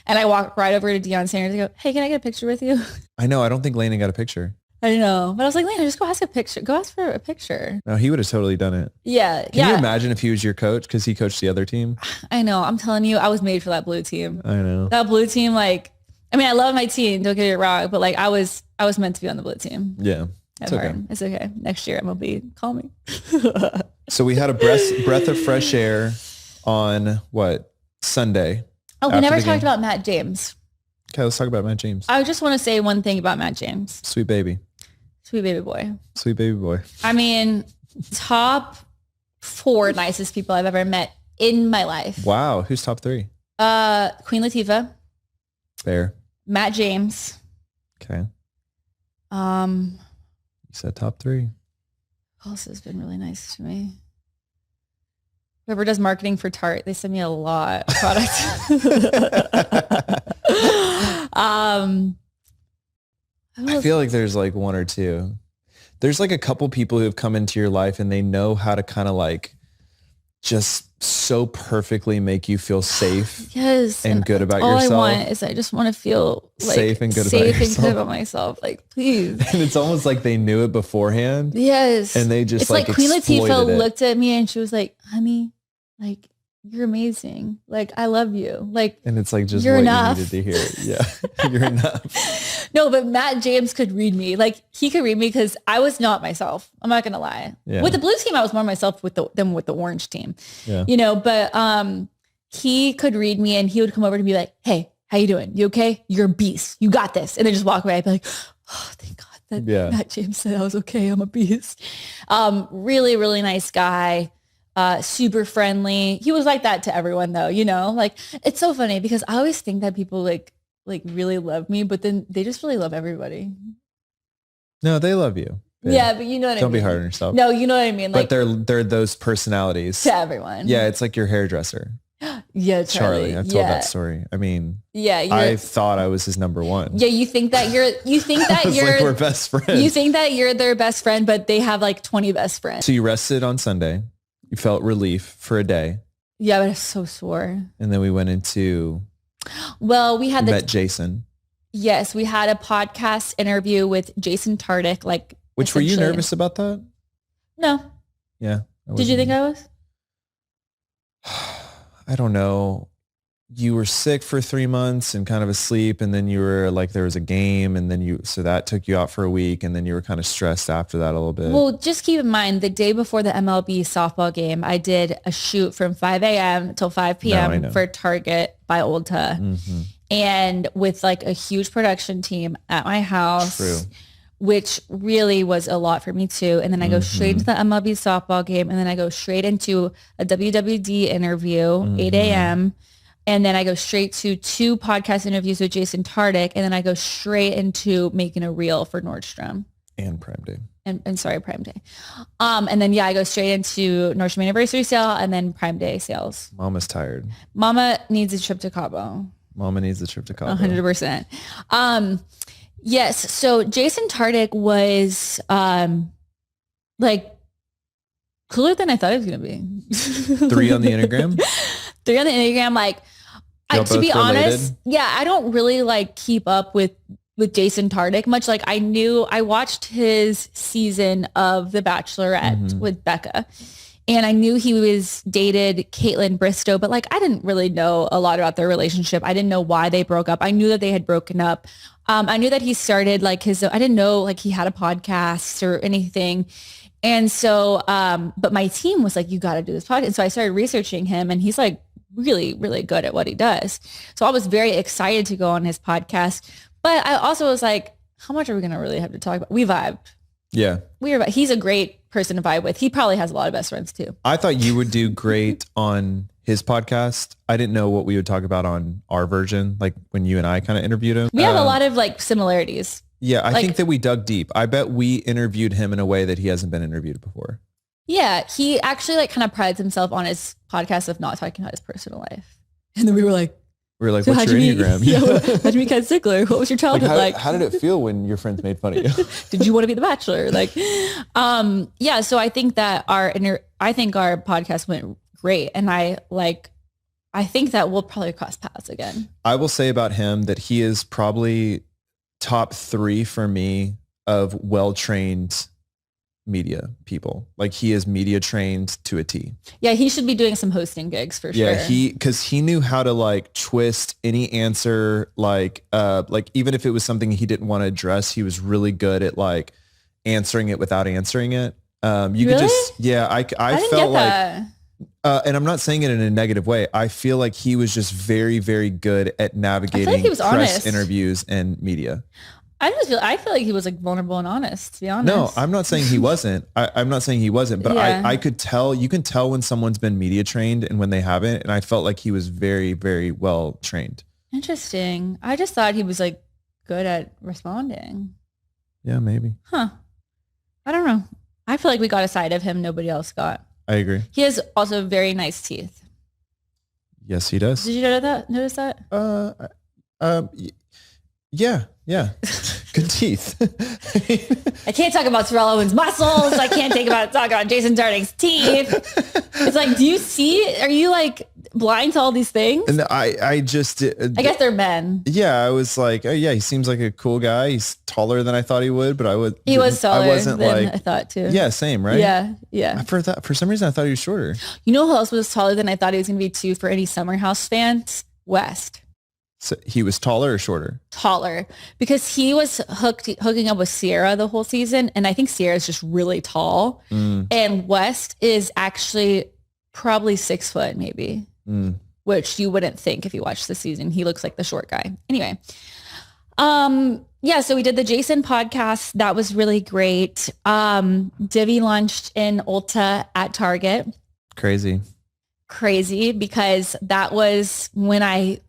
And I walked right over to Deion Sanders and go, hey, can I get a picture with you? I know. I don't think Landon got a picture. I know. But I was like, Lena, just go ask a picture. Go ask for a picture. No, he would have totally done it. Yeah. Can you imagine if he was your coach? Because he coached the other team. I know. I'm telling you, I was made for that blue team. I know. That blue team, like, I mean, I love my team. Don't get it wrong. But like, I was meant to be on the blue team. Yeah. It's okay. It's okay. Next year, MLB, call me. So we had a breath of fresh air on Sunday. Oh, we never talked about Matt James. Okay, let's talk about Matt James. I just want to say one thing about Matt James. Sweet baby. Sweet baby boy. Sweet baby boy. I mean, top 4 nicest people I've ever met in my life. Wow. Who's top 3? Queen Latifah. Fair. Matt James. Okay. You said top 3. Who else has been really nice to me? Whoever does marketing for Tarte, they send me a lot of product. I feel like there's like 1 or 2. There's like a couple people who have come into your life and they know how to kind of like just so perfectly make you feel safe and good about yourself. All I want is I just want to feel like safe and good about myself. Like, please. And it's almost like they knew it beforehand. Yes. And they just it's like Queen Latifah looked at me and she was like, honey, like, you're amazing. Like, I love you. Like, and it's like, just you're what enough. You needed to hear. Yeah. You're enough. No, but Matt James could read me. Like, he could read me because I was not myself. I'm not going to lie. Yeah. With the blue team, I was more myself than with the orange team. Yeah. But he could read me and he would come over to be like, hey, how you doing? You okay? You're a beast. You got this. And then just walk away. I'd be like, oh, thank God that Matt James said I was okay. I'm a beast. Really, really nice guy. Super friendly. He was like that to everyone though, like it's so funny because I always think that people like really love me, but then they just really love everybody. No, they love you. Yeah, but you know what I mean. Don't be hard on yourself. No, you know what I mean. Like, but they're those personalities to everyone. Yeah, it's like your hairdresser. Yeah, Charlie. I've told that story. I mean, I thought I was his number one. Yeah, you think that you're like we're best friends. You think that you're their best friend, but they have like 20 best friends. So you rested on Sunday. You felt relief for a day. Yeah, but I was so sore. And then we went into. Well, we met Jason. Yes, we had a podcast interview with Jason Tardik. Which were you nervous about that? No. Yeah. Did you think I was? I don't know. You were sick for 3 months and kind of asleep. And then you were like, there was a game and then so that took you out for a week. And then you were kind of stressed after that a little bit. Well, just keep in mind the day before the MLB softball game, I did a shoot from 5 a.m. till 5 p.m. for Target by Ulta. Mm-hmm. And with like a huge production team at my house. True. Which really was a lot for me too. And then I go straight into the MLB softball game. And then I go straight into a WWD interview, 8 a.m. And then I go straight to 2 podcast interviews with Jason Tardik. And then I go straight into making a reel for Nordstrom. And Prime Day. And sorry, Prime Day. And then, I go straight into Nordstrom Anniversary Sale and then Prime Day sales. Mama's tired. Mama needs a trip to Cabo. 100%. Yes. So Jason Tardik was like cooler than I thought he was going to be. 3 on the Enneagram? 3 on the Enneagram. Like, to be honest, I don't really like keep up with Jason Tardik much. Like I watched his season of The Bachelorette with Becca. And I knew he was dated Caitlin Bristow, but like I didn't really know a lot about their relationship. I didn't know why they broke up. I knew that they had broken up. I knew that he started like I didn't know like he had a podcast or anything. And so, but my team was like, you got to do this podcast. And so I started researching him and he's like really, really good at what he does. So I was very excited to go on his podcast, but I also was like, how much are we going to really have to talk about? We vibed. Yeah. He's a great person to vibe with. He probably has a lot of best friends too. I thought you would do great on his podcast. I didn't know what we would talk about on our version, like when you and I kind of interviewed him. We have a lot of like similarities. Yeah, I think that we dug deep. I bet we interviewed him in a way that he hasn't been interviewed before. Yeah, he actually like kind of prides himself on his podcast of not talking about his personal life. And then we were like, what's your Enneagram? How'd you meet Ken Ziegler? What was your childhood like? How did it feel when your friends made fun of you? Did you want to be the Bachelor? So I think that our podcast went great. And I think that we'll probably cross paths again. I will say about him that he is probably top 3 for me of well-trained media people. Like he is media trained to a T. Yeah, he should be doing some hosting gigs for sure. Yeah, because he knew how to like twist any answer, like even if it was something he didn't want to address, he was really good at like answering it without answering it. You could just, I felt like, and I'm not saying it in a negative way. I feel like he was just very, very good at navigating press honest. interviews and media. I feel like he was like vulnerable and honest, to be honest. No, I'm not saying he wasn't. I'm not saying he wasn't, but I could tell, you can tell when someone's been media trained and when they haven't. And I felt like he was very, very well trained. Interesting. I just thought he was like good at responding. Yeah, maybe. Huh. I don't know. I feel like we got a side of him nobody else got. I agree. He has also very nice teeth. Yes, he does. Did you notice that? Yeah. Good teeth. I can't talk about Terrell Owens' muscles. I can't talk about Jason Tardik's teeth. It's like, are you like blind to all these things? And I guess they're men. Yeah. I was like, oh yeah, he seems like a cool guy. He's taller than I thought he would, but he was taller than I thought too. Yeah. Same, right? Yeah. For some reason, I thought he was shorter. You know who else was taller than I thought he was going to be too for any Summer House fans? West. So he was taller or shorter? Taller, because he was hooking up with Sierra the whole season. And I think Sierra is just really tall. And West is actually probably 6 foot maybe, which you wouldn't think if you watched the season. He looks like the short guy. Anyway. So we did the Jason podcast. That was really great. Divvy lunched in Ulta at Target. Crazy because that was when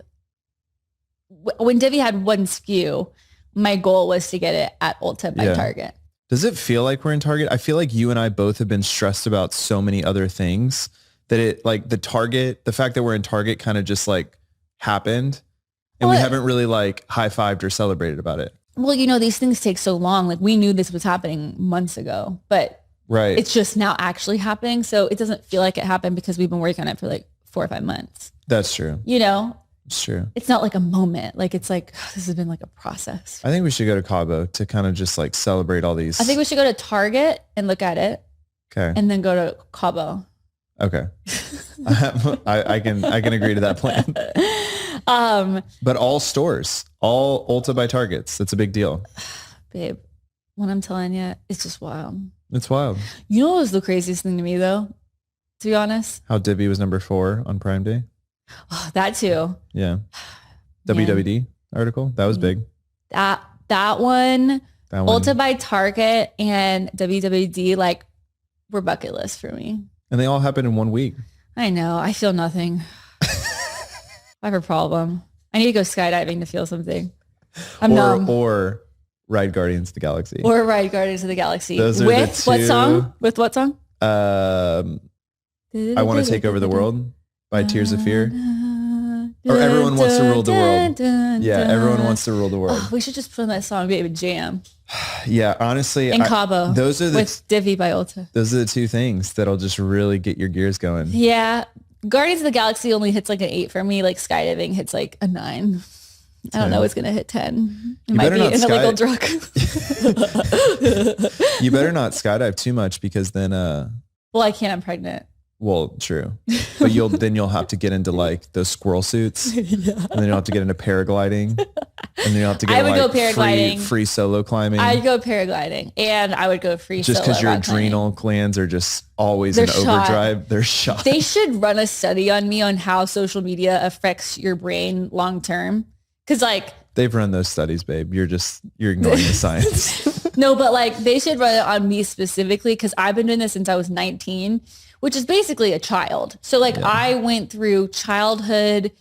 Divvy had one SKU, my goal was to get it at Ulta by Target. Does it feel like we're in Target? I feel like you and I both have been stressed about so many other things that it like the fact that we're in Target kind of just like happened and we haven't really like high-fived or celebrated about it. Well, these things take so long. Like we knew this was happening months ago, but right. It's just now actually happening. So it doesn't feel like it happened because we've been working on it for like 4 or 5 months. That's true. It's true. It's not like a moment. Like it's like, this has been like a process. I think we should go to Cabo to kind of just like celebrate all these. I think we should go to Target and look at it. Okay. And then go to Cabo. Okay. I can agree to that plan. But all stores, all Ulta by Targets. That's a big deal. Babe, what I'm telling you, it's just wild. It's wild. You know what was the craziest thing to me though? To be honest? How Divi was number 4 on Prime Day. Oh, that too. Yeah. WWD article. That was big. That one. Ulta by Target and WWD like were bucket list for me. And they all happened in 1 week. I know. I feel nothing. I have a problem. I need to go skydiving to feel something. I'm numb. Or ride Guardians of the Galaxy. Or ride Guardians of the Galaxy. Those are with the two. What song? With what song? I Want to Take Over the World by Tears of Fear. Or Everyone Wants to Rule the World. Yeah, Everyone Wants to Rule the World. Oh, we should just put on that song, baby, jam. Yeah, honestly. In Cabo. Those are with Divi by Ulta. Those are the 2 things that'll just really get your gears going. Yeah. Guardians of the Galaxy only hits like an 8 for me. Like skydiving hits like a 9. I don't know. It's going to hit 10. It might be an illegal drug. You better not skydive too much because then... Well, I can't. I'm pregnant. Well, true. But you'll have to get into like those squirrel suits. Yeah. And then you'll have to get into paragliding. And then you'll have to get go paragliding. Free solo climbing. I'd go paragliding and I would go free just solo because your adrenal climbing. Glands are just always in overdrive. They're shot. They should run a study on me on how social media affects your brain long term. Cause like they've run those studies, babe. You're ignoring the science. No, but like they should run it on me specifically because I've been doing this since I was 19, which is basically a child. So like I went through childhood,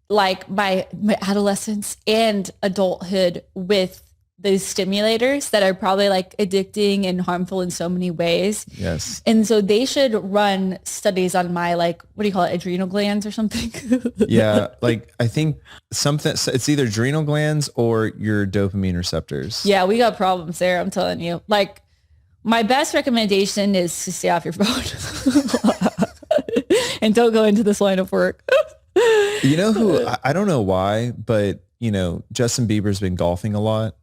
like my adolescence and adulthood with those stimulators that are probably like addicting and harmful in so many ways. Yes. And so they should run studies on my like, what do you call it? Adrenal glands or something? Yeah. Like I think it's either adrenal glands or your dopamine receptors. Yeah. We got problems there. I'm telling you. Like my best recommendation is to stay off your phone and don't go into this line of work. You know who, I don't know why, but Justin Bieber's been golfing a lot.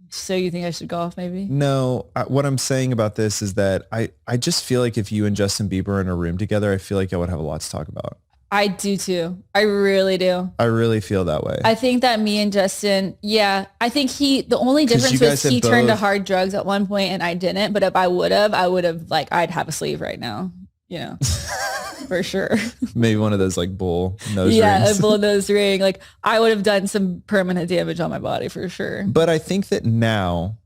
So you think I should golf maybe? No, what I'm saying about this is that I just feel like if you and Justin Bieber are in a room together, I feel like I would have a lot to talk about. I do too. I really do. I really feel that way. I think that me and Justin, I think the only difference was he turned to hard drugs at one point and I didn't. But if I would have like, I'd have a sleeve right now, for sure. Maybe one of those like bull nose rings. Yeah, a bull nose ring. Like I would have done some permanent damage on my body for sure. But I think that now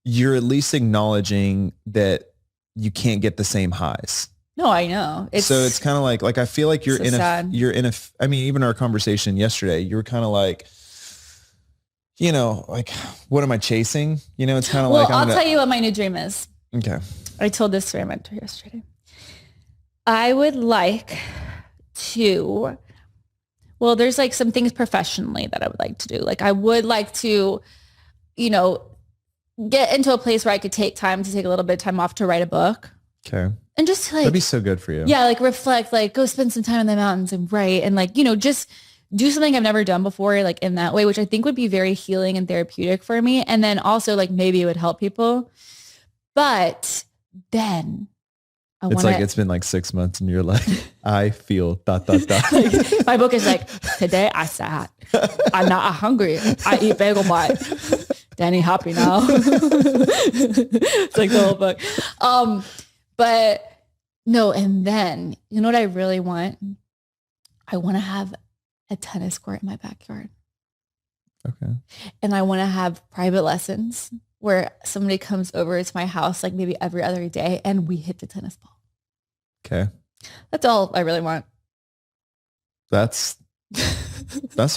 you're at least acknowledging that you can't get the same highs. No, I know. So it's kind of like, I feel like you're I mean, even our conversation yesterday, you were kind of like, like, what am I chasing? It's kind of like, I'll tell you what my new dream is. Okay. I told this to my mentor yesterday. I would like to, there's like some things professionally that I would like to do. Like I would like to, get into a place where I could take time to take a little bit of time off to write a book. Okay. And just like, that'd be so good for you. Yeah. Like reflect, like go spend some time in the mountains and write and like, just do something I've never done before, like in that way, which I think would be very healing and therapeutic for me. And then also like maybe it would help people. But then it's been like 6 months and you're like, I feel ... Like, my book is like, today I sat. I'm not hungry. I eat bagel bite. Dani happy now. It's like the whole book. But no, and then you know what I really want? I want to have a tennis court in my backyard. Okay. And I want to have private lessons where somebody comes over to my house like maybe every other day and we hit the tennis ball. Okay. That's all I really want. That's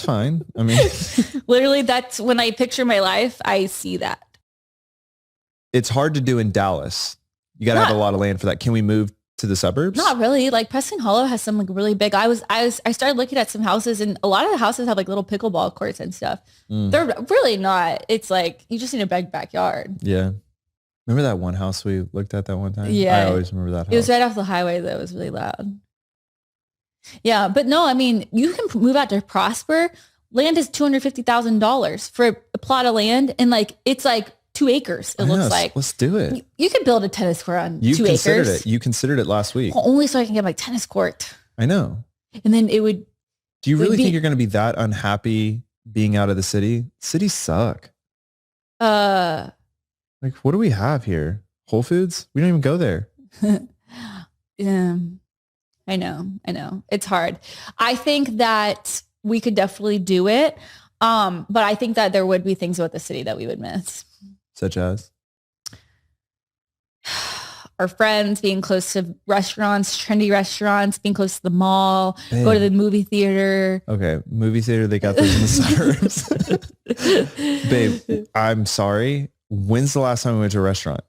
fine. I mean, literally that's when I picture my life, I see that. It's hard to do in Dallas. You got to have a lot of land for that. Can we move to the suburbs? Not really. Like Preston Hollow has some like really big. I started looking at some houses, and a lot of the houses have like little pickleball courts and stuff. They're really not. It's like you just need a big backyard. Yeah. Remember that one house we looked at that one time? Yeah. I always remember that house. It was right off the highway that was really loud. Yeah, but no, I mean, you can move out to Prosper. Land is $250,000 for a plot of land, and like it's like 2 acres. It looks like. Let's do it. You could build a tennis court on 2 acres. You considered it last week. Only so I can get my tennis court. I know. And then it would. Do you really think you're going to be that unhappy being out of the city? Cities suck. Like, what do we have here? Whole Foods? We don't even go there. Yeah, I know. It's hard. I think that we could definitely do it. But I think that there would be things about the city that we would miss. Such as? Our friends, being close to restaurants, trendy restaurants, being close to the mall, go to the movie theater. Okay, movie theater, they got those in the suburbs. Babe, I'm sorry. When's the last time we went to a restaurant?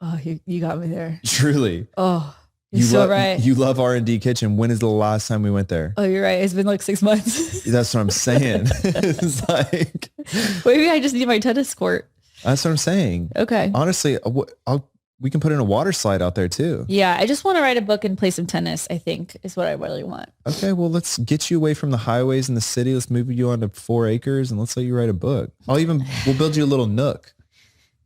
Oh, you got me there. Truly. Oh, you're so right. You love R&D Kitchen. When is the last time we went there? Oh, you're right. It's been like 6 months. That's what I'm saying. It's like... Maybe I just need my tennis court. That's what I'm saying. Okay. Honestly, we can put in a water slide out there too. Yeah, I just want to write a book and play some tennis, I think, is what I really want. Okay, well, let's get you away from the highways in the city. Let's move you onto 4 acres and let's let you write a book. We'll build you a little nook.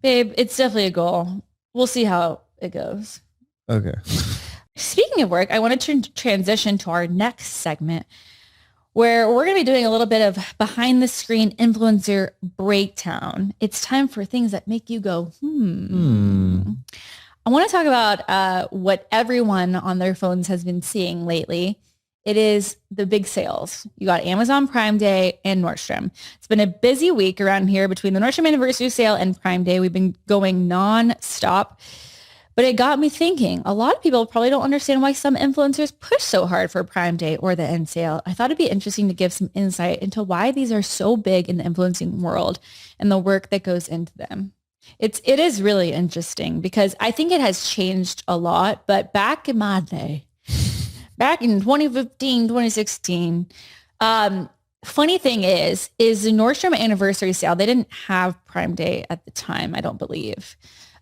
Babe, it's definitely a goal. We'll see how it goes. Okay. Speaking of work, I want to transition to our next segment where we're going to be doing a little bit of behind the screen influencer breakdown. It's time for things that make you go, I want to talk about what everyone on their phones has been seeing lately. It is the big sales. You got Amazon Prime Day and Nordstrom. It's been a busy week around here between the Nordstrom Anniversary Sale and Prime Day. We've been going non-stop. But it got me thinking, a lot of people probably don't understand why some influencers push so hard for Prime Day or the end sale. I thought it'd be interesting to give some insight into why these are so big in the influencing world and the work that goes into them. It is really interesting because I think it has changed a lot. But back in my day, back in 2015, 2016, funny thing is the Nordstrom Anniversary Sale, they didn't have Prime Day at the time, I don't believe.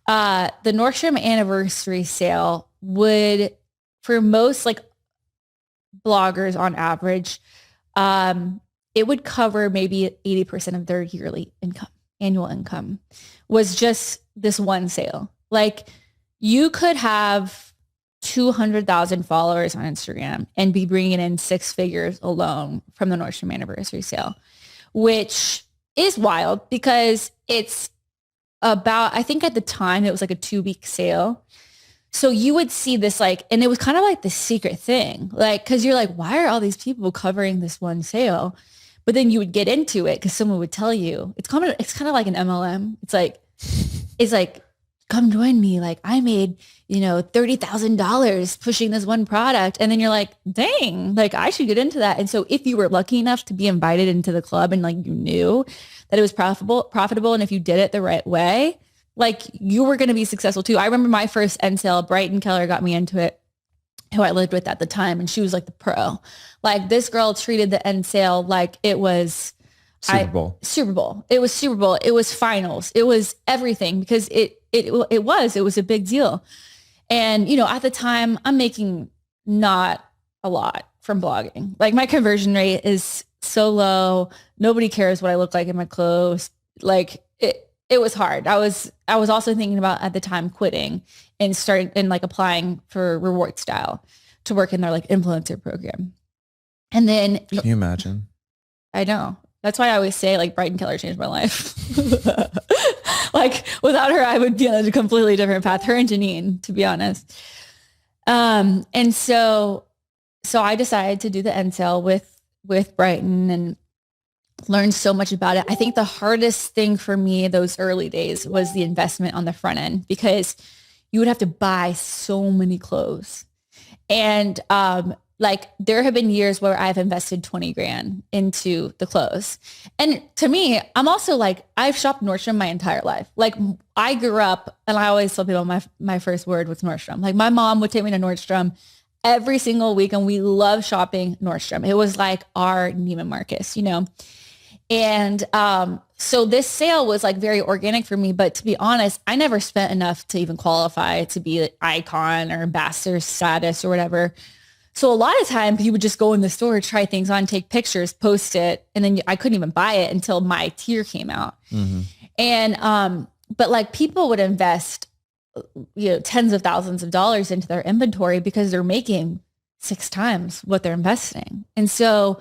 The Nordstrom Anniversary Sale would, for most like bloggers on average, it would cover maybe 80% of their yearly income, annual income, was just this one sale. Like you could have 200,000 followers on Instagram and be bringing in 6 figures alone from the Nordstrom Anniversary Sale, which is wild because it's about, I think at the time it was like a 2-week sale. So you would see this like, and it was kind of like the secret thing, like, cause you're like, why are all these people covering this one sale? But then you would get into it because someone would tell you, it's kind of like an MLM. It's like, come join me. Like I made, $30,000 pushing this one product. And then you're like, dang, like I should get into that. And so if you were lucky enough to be invited into the club and like you knew that it was profitable. And if you did it the right way, like you were going to be successful too. I remember my first end sale, Brighton Keller got me into it, who I lived with at the time. And she was like the pro. Like this girl treated the end sale like it was Super Bowl. It was Super Bowl. It was finals. It was everything because it was a big deal. And, at the time I'm making not a lot from blogging. Like my conversion rate is so low. Nobody cares what I look like in my clothes. Like it was hard. I was also thinking about at the time quitting and starting and like applying for Reward Style to work in their like influencer program. And then can you imagine? I know. That's why I always say like Brighton Keller changed my life. Like without her, I would be on a completely different path. Her and Janine, to be honest. And so I decided to do the end sale with Brighton and learned so much about it. I think the hardest thing for me those early days was the investment on the front end because you would have to buy so many clothes. And like there have been years where I've invested 20 grand into the clothes. And to me, I'm also like, I've shopped Nordstrom my entire life. Like I grew up, and I always tell people my first word was Nordstrom. Like my mom would take me to Nordstrom every single week, and we love shopping Nordstrom. It was like our Neiman Marcus, you know? And so this sale was like very organic for me. But to be honest, I never spent enough to even qualify to be an icon or ambassador status or whatever. So a lot of times you would just go in the store, try things on, take pictures, post it. And then I couldn't even buy it until my tier came out. Mm-hmm. And, but like people would invest, you know, tens of thousands of dollars into their inventory because they're making 6 times what they're investing. And so,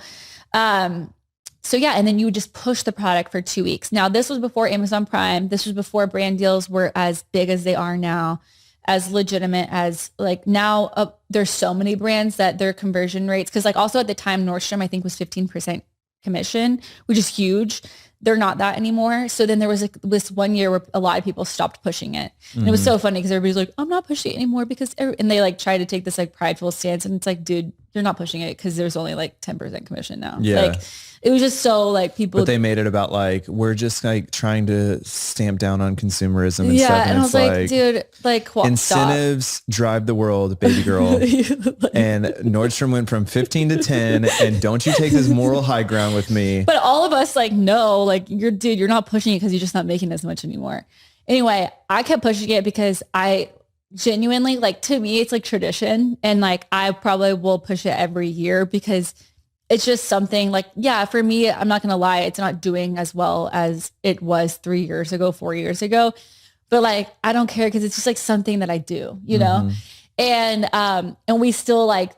so yeah, and then you would just push the product for 2 weeks. Now, this was before Amazon Prime. This was before brand deals were as big as they are now, as legitimate as like now. There's so many brands that their conversion rates, because like also at the time, Nordstrom, I think was 15% commission, which is huge. They're not that anymore. So then there was like this one year where a lot of people stopped pushing it. And it was so funny because everybody's like, I'm not pushing it anymore because, and they like try to take this like prideful stance. And it's like, dude, you're not pushing it because there's only like 10% commission now. Yeah. Like it was just so like people. But they made it about like, we're just like trying to stamp down on consumerism and yeah, stuff. And I was like, dude, like incentives drive the world, baby girl. And Nordstrom went from 15 to 10. And don't you take this moral high ground with me. But all of us like, no, like you're not pushing it because you're just not making as much anymore. Anyway, I kept pushing it because I genuinely, like, to me, it's like tradition. And like, I probably will push it every year because it's just something like, yeah, for me, I'm not going to lie. It's not doing as well as it was 3 years ago, 4 years ago. But like, I don't care because it's just like something that I do, you know? And we still like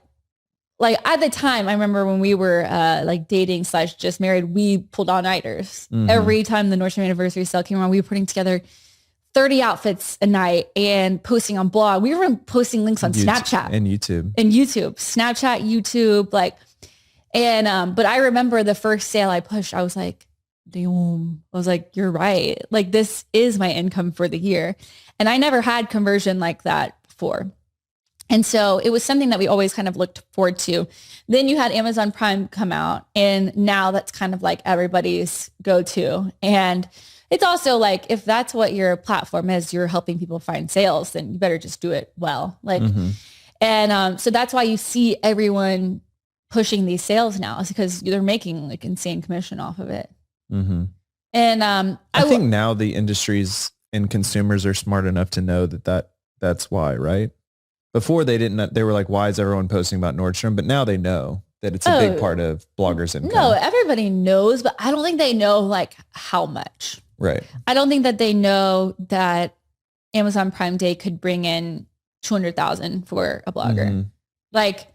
at the time, I remember when we were like dating / just married, we pulled all-nighters. Every time the Nordstrom anniversary sale came around, we were putting together 30 outfits a night and posting on blog. We were posting links on Snapchat and YouTube. Snapchat, YouTube, like, and, but I remember the first sale I pushed, I was like, damn, I was like, you're right. Like, this is my income for the year. And I never had conversion like that before. And so it was something that we always kind of looked forward to. Then you had Amazon Prime come out, and now that's kind of like everybody's go-to. And it's also like, if that's what your platform is, you're helping people find sales, then you better just do it well. Like, and so that's why you see everyone pushing these sales now, is because they're making like insane commission off of it. And I think now the industries and consumers are smart enough to know that's why, right? Before they didn't, they were like, why is everyone posting about Nordstrom? But now they know that it's a big part of bloggers' income. No, everybody knows, but I don't think they know like how much. Right. I don't think that they know that Amazon Prime Day could bring in 200,000 for a blogger. Like,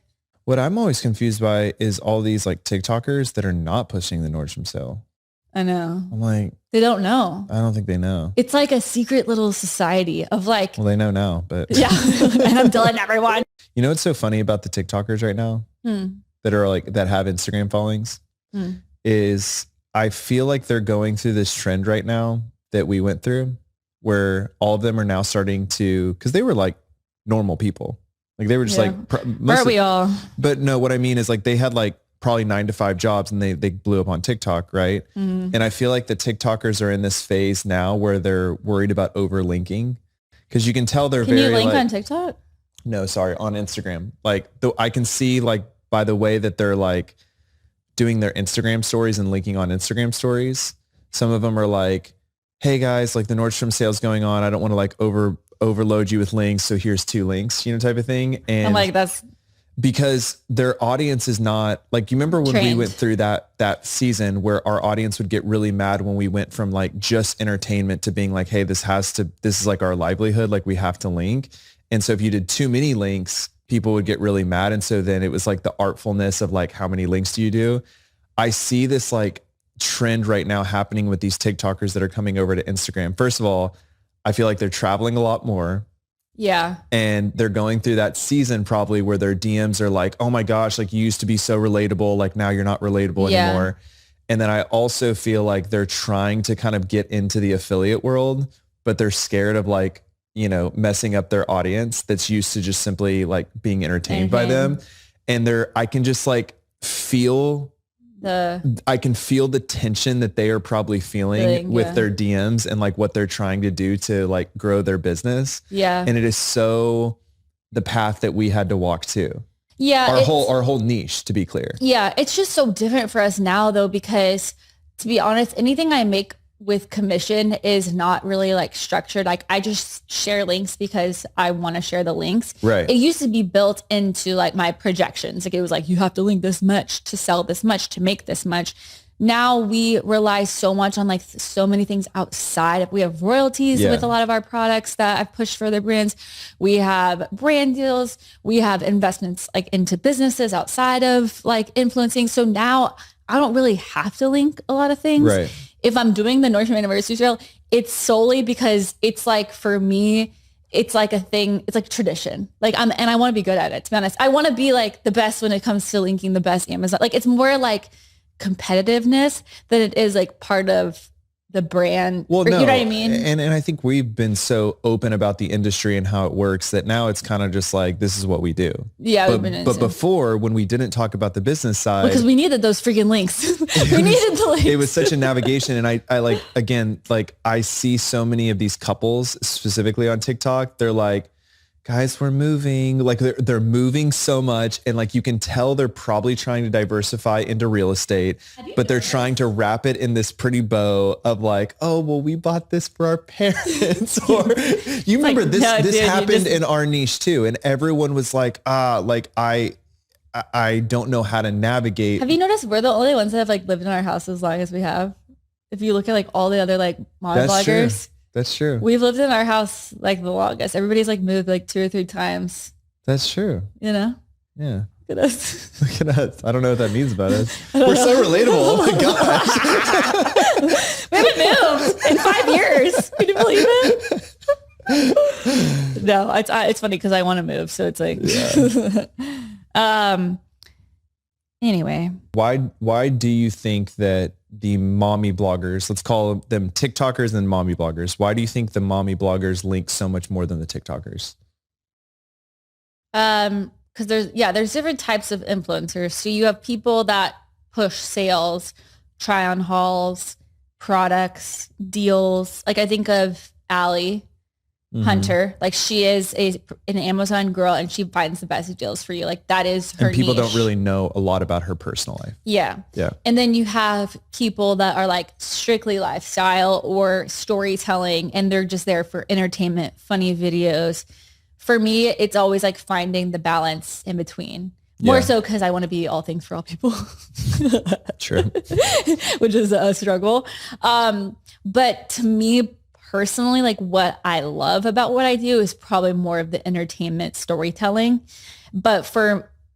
what I'm always confused by is all these like TikTokers that are not pushing the Nordstrom sale. I know. I'm like, they don't know. I don't think they know. It's like a secret little society of like, well, they know now, but yeah. And I'm telling everyone. You know what's so funny about the TikTokers right now that are like, that have Instagram followings is I feel like they're going through this trend right now that we went through, where all of them are now starting to, because they were like normal people. Like they were just like, are we all? But no, what I mean is like they had like probably 9 to 5 jobs and they blew up on TikTok. Right. And I feel like the TikTokers are in this phase now where they're worried about overlinking, because you can tell they're Can very you link like, on TikTok? No, sorry. On Instagram. Like I can see like by the way that they're like doing their Instagram stories and linking on Instagram stories. Some of them are like, hey guys, like the Nordstrom sale's going on. I don't want to like overload you with links. So here's 2 links, you know, type of thing. And I'm like, that's because their audience is not like, you remember when we went through that season where our audience would get really mad when we went from like just entertainment to being like, hey, this is like our livelihood. Like we have to link. And so if you did too many links, people would get really mad. And so then it was like the artfulness of like, how many links do you do? I see this like trend right now happening with these TikTokers that are coming over to Instagram. First of all, I feel like they're traveling a lot more. Yeah. And they're going through that season probably where their DMs are like, oh my gosh, like you used to be so relatable. Like now you're not relatable anymore. And then I also feel like they're trying to kind of get into the affiliate world, but they're scared of like, you know, messing up their audience that's used to just simply like being entertained by them. and I can just like feel I can feel the tension that they are probably feeling with their DMs and like what they're trying to do to like grow their business. Yeah. And it is so the path that we had to walk too. Yeah. Our whole niche, to be clear. Yeah. It's just so different for us now though, because to be honest, anything I make with commission is not really like structured. Like I just share links because I want to share the links. Right. It used to be built into like my projections. Like it was like, you have to link this much to sell this much to make this much. Now we rely so much on like so many things outside. We have royalties with a lot of our products that I've pushed for other brands. We have brand deals. We have investments like into businesses outside of like influencing. So now I don't really have to link a lot of things. Right. If I'm doing the Nordstrom anniversary sale, it's solely because it's like, for me, it's like a thing. It's like tradition. Like and I want to be good at it, to be honest. I want to be like the best when it comes to linking the best Amazon. Like it's more like competitiveness than it is like part of the brand. Well, no, you know what I mean? And I think we've been so open about the industry and how it works that now it's kind of just like, this is what we do. Yeah. But before, when we didn't talk about the business side, because we needed those freaking links. We needed the links. It was such a navigation. And I like, again, like I see so many of these couples specifically on TikTok. They're like, guys, we're moving. Like they're moving so much. And like, you can tell they're probably trying to diversify into real estate, but they're trying to wrap it in this pretty bow of like, oh, well, we bought this for our parents. Or you remember like, this happened in our niche too. And everyone was like, I don't know how to navigate. Have you noticed we're the only ones that have like lived in our house as long as we have? If you look at like all the other like mom bloggers. True. That's true. We've lived in our house like the longest. Everybody's like moved like 2 or 3 times. That's true. You know? Yeah. Look at us. Look at us. I don't know what that means about us. We're so relatable. Oh my gosh. We haven't moved in 5 years. Can you believe it? No, it's funny because I want to move. So it's like, anyway. Why do you think that the mommy bloggers, let's call them TikTokers and mommy bloggers, why do you think the mommy bloggers link so much more than the TikTokers? Because there's different types of influencers. So you have people that push sales, try on hauls, products, deals. Like I think of Allie Hunter, like she is an Amazon girl and she finds the best deals for you. Like that is her And people niche. don't really know a lot about her personal life. Yeah. Yeah. And then you have people that are like strictly lifestyle or storytelling and they're just there for entertainment, funny videos. For me, it's always like finding the balance in between. More so because I want to be all things for all people. True. Which is a struggle. But to me personally, like what I love about what I do is probably more of the entertainment storytelling. But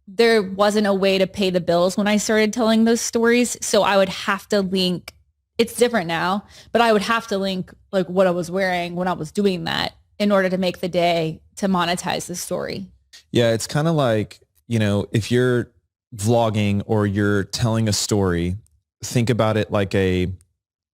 there wasn't a way to pay the bills when I started telling those stories. So I would have to link, it's different now, but I would have to link like what I was wearing when I was doing that in order to make the day to monetize the story. Yeah. It's kind of like, you know, if you're vlogging or you're telling a story, think about it like a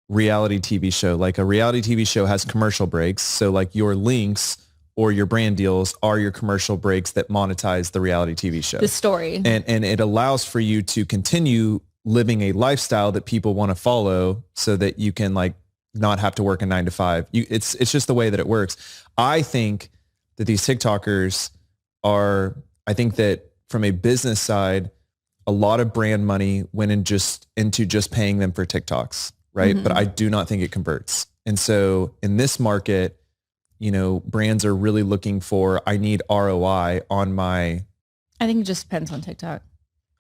reality TV show. Like a reality TV show has commercial breaks. So like your links or your brand deals are your commercial breaks that monetize the reality TV show. The story. And it allows for you to continue living a lifestyle that people want to follow so that you can like not have to work a 9 to 5. It's just the way that it works. I think that these TikTokers I think that from a business side, a lot of brand money went into just paying them for TikToks. Right. Mm-hmm. But I do not think it converts. And so in this market, you know, brands are really looking for, I need ROI on my. I think it just depends on TikTok.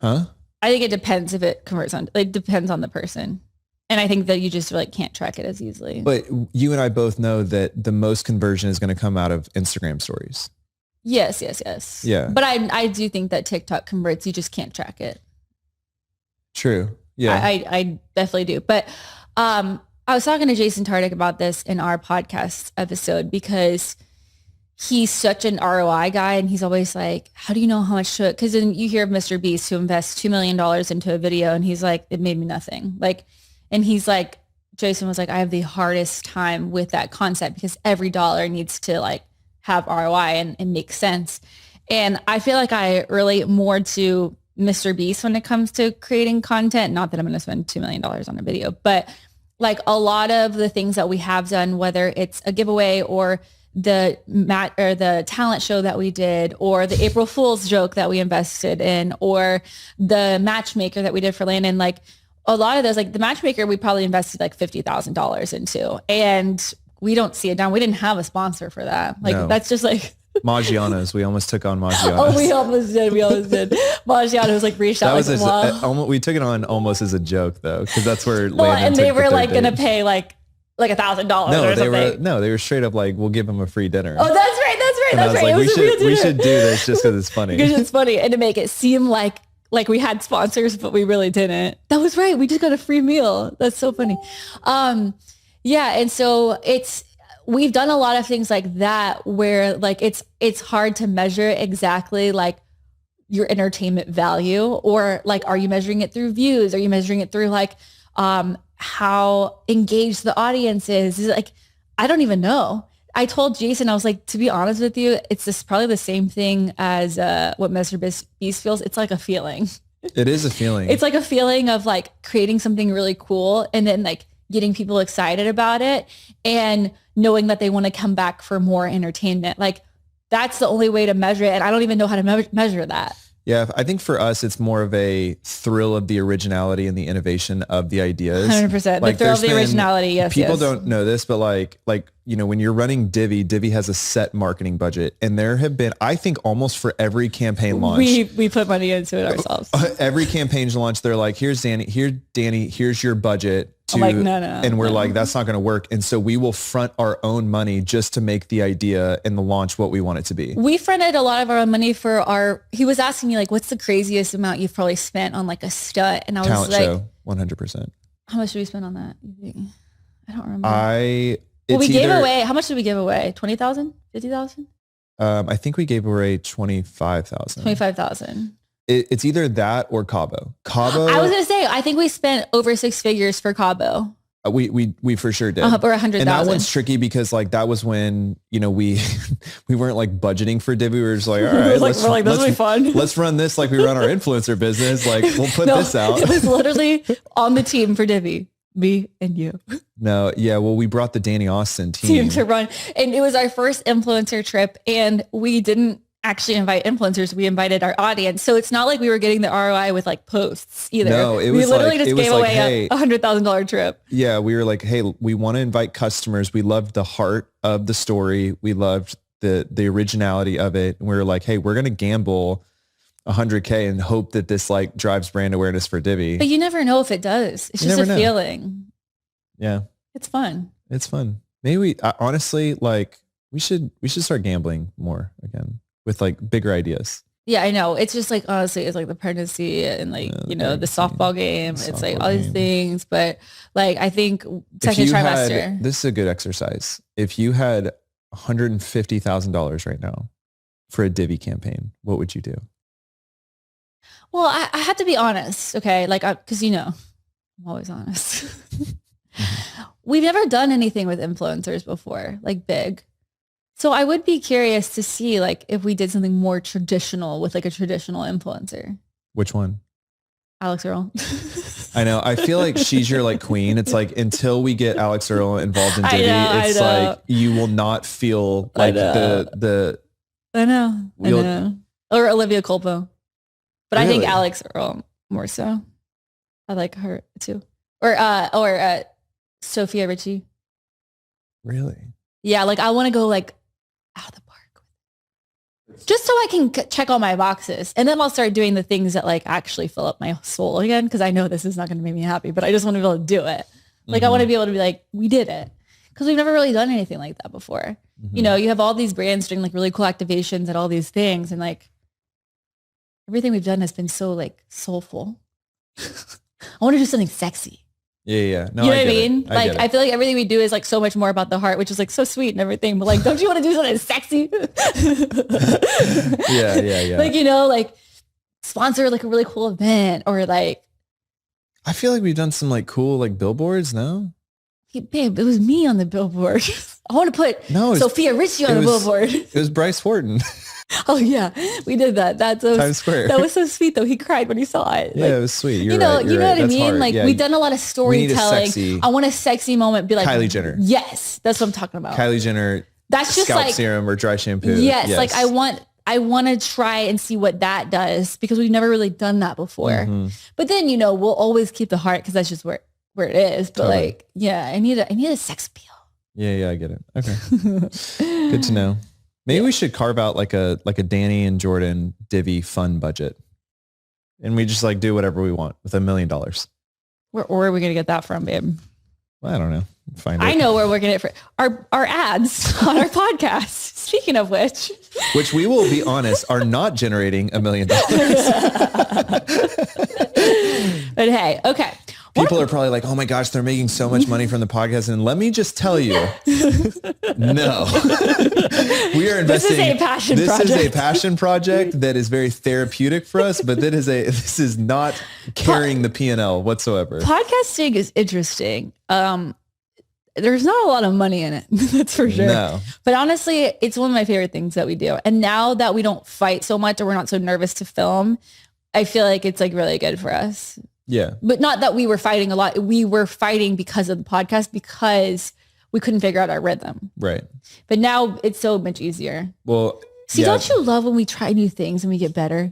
Huh? I think it depends if it converts it depends on the person. And I think that you just like can't track it as easily. But you and I both know that the most conversion is going to come out of Instagram stories. Yes. Yeah. But I do think that TikTok converts. You just can't track it. True. Yeah. I definitely do. But I was talking to Jason Tardik about this in our podcast episode because he's such an ROI guy and he's always like, how do you know how much to it? Because then you hear of Mr. Beast who invests $2 million into a video and he's like, it made me nothing. Like, and he's like, Jason was like, I have the hardest time with that concept because every dollar needs to like have ROI and make sense. And I feel like I relate more to Mr. Beast when it comes to creating content. Not that I'm going to spend $2 million on a video, but like a lot of the things that we have done, whether it's a giveaway or the talent show that we did, or the April Fool's joke that we invested in, or the matchmaker that we did for Landon, like a lot of those, like the matchmaker, we probably invested like $50,000 into, and we don't see it down. We didn't have a sponsor for that. Like that's just like Maggiano's. We almost took on Maggiano's. Oh, we almost did. Maggiano's like reached out. We took it on almost as a joke though, because that's where Landon and they were like going to pay like $1,000 or something. They were straight up like, we'll give them a free dinner. Oh, that's right. And I was like, we should do this just because it's funny. Because it's funny, and to make it seem like we had sponsors, but we really didn't. That was right. We just got a free meal. That's so funny. Yeah. And so we've done a lot of things like that where like it's hard to measure exactly like your entertainment value, or like, are you measuring it through views? Are you measuring it through like, how engaged the audience is? Is it like, I don't even know. I told Jason, I was like, to be honest with you, it's probably the same thing as what Mr. Beast feels. It's like a feeling. It is a feeling. It's like a feeling of like creating something really cool and then like getting people excited about it and knowing that they want to come back for more entertainment. Like that's the only way to measure it. And I don't even know how to measure that. Yeah, I think for us, it's more of a thrill of the originality and the innovation of the ideas. 100%. Like, the thrill of the originality, yes. People don't know this, but like, when you're running Divi has a set marketing budget. And there have been, I think almost for every campaign launch. We put money into it ourselves. Every campaign launch, they're like, here's Dani, here's your budget. I'm like, no. And we're like, that's not going to work. And so we will front our own money just to make the idea and the launch what we want it to be. We fronted a lot of our own money for he was asking me like, what's the craziest amount you've probably spent on like a stunt? And I was Talent like, show, 100%. How much did we spend on that? I don't remember. We gave away, how much did we give away? 20,000, 50,000? I think we gave away 25,000. 25,000. It's either that or Cabo. I was going to say, I think we spent over 6 figures for Cabo. We for sure did. Or 100,000. And that one's tricky because like that was when, we weren't like budgeting for Divi. We were just like, all right, this will be fun. Let's run this like we run our influencer business. Like we'll put this out. It was literally on the team for Divi. Me and you. No, yeah. Well, we brought the Dani Austin team to run. And it was our first influencer trip. And we didn't actually invite influencers. We invited our audience. So it's not like we were getting the ROI with like posts either. No, we literally just gave away a $100,000 trip. Yeah. We were like, hey, we want to invite customers. We loved the heart of the story. We loved the originality of it. And we were like, hey, we're going to gamble $100K and hope that this like drives brand awareness for Divi. But you never know if it does. It's just a feeling. Yeah. It's fun. Maybe honestly, like we should start gambling more again with like bigger ideas. Yeah, I know. It's just like, honestly, it's like the pregnancy and like, the softball game. It's like all these things. But like, I think second trimester. This is a good exercise. If you had $150,000 right now for a Divi campaign, what would you do? Well, I have to be honest, okay? Like, because I'm always honest. We've never done anything with influencers before, like big. So I would be curious to see like if we did something more traditional with like a traditional influencer. Which one? Alex Earl. I know. I feel like she's your like queen. It's like until we get Alex Earl involved in Divi, it's like you will not feel like the I know. Or Olivia Culpo. But really? I think Alex Earl more so. I like her too. Or Sophia Richie. Really? Yeah, like I want to go like out of the park. Just so I can check all my boxes. And then I'll start doing the things that like actually fill up my soul again. Because I know this is not going to make me happy, but I just want to be able to do it. Like I want to be able to be like, we did it. Because we've never really done anything like that before. You have all these brands doing like really cool activations and all these things. And like everything we've done has been so like soulful. I want to do something sexy. Yeah. No, you know what I mean? I feel like everything we do is like so much more about the heart, which is like so sweet and everything. But like, don't you want to do something sexy? Yeah. Like, like sponsor like a really cool event or like. I feel like we've done some like cool like billboards, no? Hey, babe, it was me on the billboard. I want to put Sophia Richie on the billboard. It was Bryce Horton. Oh yeah, we did that. That's Times Square. That was so sweet though. He cried when he saw it. Yeah, like, it was sweet. You're you know, right. you know what I mean? Hard. Like yeah, we've done a lot of storytelling. I want a sexy moment. Be like Kylie Jenner. Yes, that's what I'm talking about. Kylie Jenner. That's just scalp like serum or dry shampoo. Yes, like I want to try and see what that does because we've never really done that before. Mm-hmm. But then, you know, we'll always keep the heart because that's just where it is. But like, yeah, I need a sex appeal. Yeah, I get it. Okay. Good to know. Maybe we should carve out like a Dani and Jordan Divvy fun budget. And we just like do whatever we want with $1 million. Where are we going to get that from, babe? Well, I don't know. Find it. I know where we're going to get for our ads on our podcast. Speaking of which we will be honest, are not generating $1 million. But hey, okay. People are probably like, oh my gosh, they're making so much money from the podcast. And let me just tell you, no, we are investing. This is a passion project. This is a passion project that is very therapeutic for us, but this is not carrying the P&L whatsoever. Podcasting is interesting. There's not a lot of money in it. That's for sure. No. But honestly, it's one of my favorite things that we do. And now that we don't fight so much or we're not so nervous to film, I feel like it's like really good for us. Yeah. But not that we were fighting a lot. We were fighting because of the podcast because we couldn't figure out our rhythm. Right. But now it's so much easier. Well, see, don't you love when we try new things and we get better?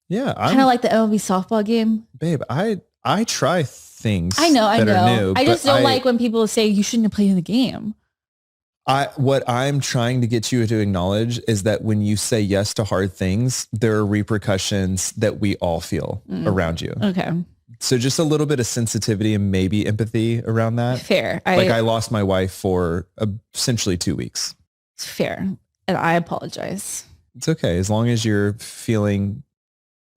Yeah. Kind of like the MLB softball game. Babe, I try things. I know. Are new, I just don't like when people say you shouldn't have played in the game. What I'm trying to get you to acknowledge is that when you say yes to hard things, there are repercussions that we all feel around you. Okay. So just a little bit of sensitivity and maybe empathy around that. Fair. I lost my wife for essentially 2 weeks. Fair. And I apologize. It's okay. As long as you're feeling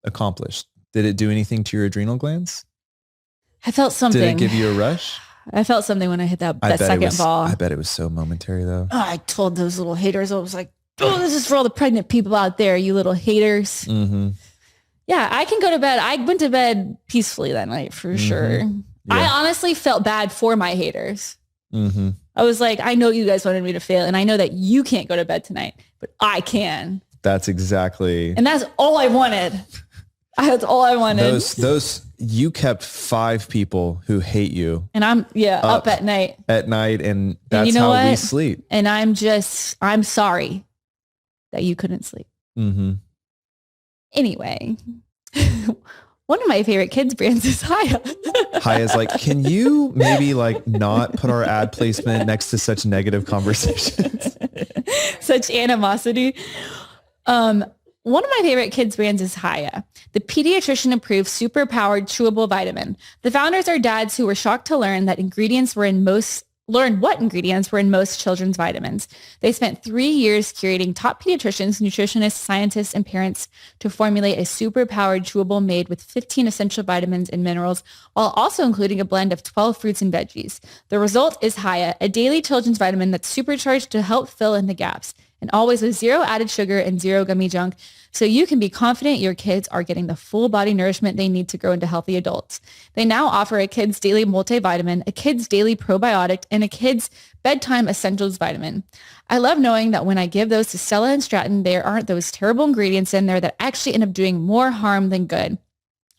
accomplished. Did it do anything to your adrenal glands? I felt something. Did it give you a rush? I felt something when I hit that second ball. I bet it was so momentary though. Oh, I told those little haters, I was like, oh, this is for all the pregnant people out there, you little haters. Mm-hmm. Yeah, I can go to bed. I went to bed peacefully that night for sure. Yeah. I honestly felt bad for my haters. Mm-hmm. I was like, I know you guys wanted me to fail and I know that you can't go to bed tonight, but I can. That's exactly. And that's all I wanted. That's all I wanted. You kept 5 people who hate you. And I'm up at night. And that's you know how we sleep. And I'm sorry that you couldn't sleep. Mm-hmm. Anyway, one of my favorite kids brands is Haya. Haya's like, can you maybe like not put our ad placement next to such negative conversations? Such animosity. One of my favorite kids brands is Haya, the pediatrician approved super powered chewable vitamin. The founders are dads who were shocked to learn what ingredients were in most children's vitamins. They spent 3 years curating top pediatricians, nutritionists, scientists, and parents to formulate a super powered chewable made with 15 essential vitamins and minerals, while also including a blend of 12 fruits and veggies. The result is Haya, a daily children's vitamin that's supercharged to help fill in the gaps, and always with 0 added sugar and 0 gummy junk, so you can be confident your kids are getting the full body nourishment they need to grow into healthy adults. They now offer a kids daily multivitamin, a kids daily probiotic, and a kids bedtime essentials vitamin. I love knowing that when I give those to Stella and Stratton, there aren't those terrible ingredients in there that actually end up doing more harm than good.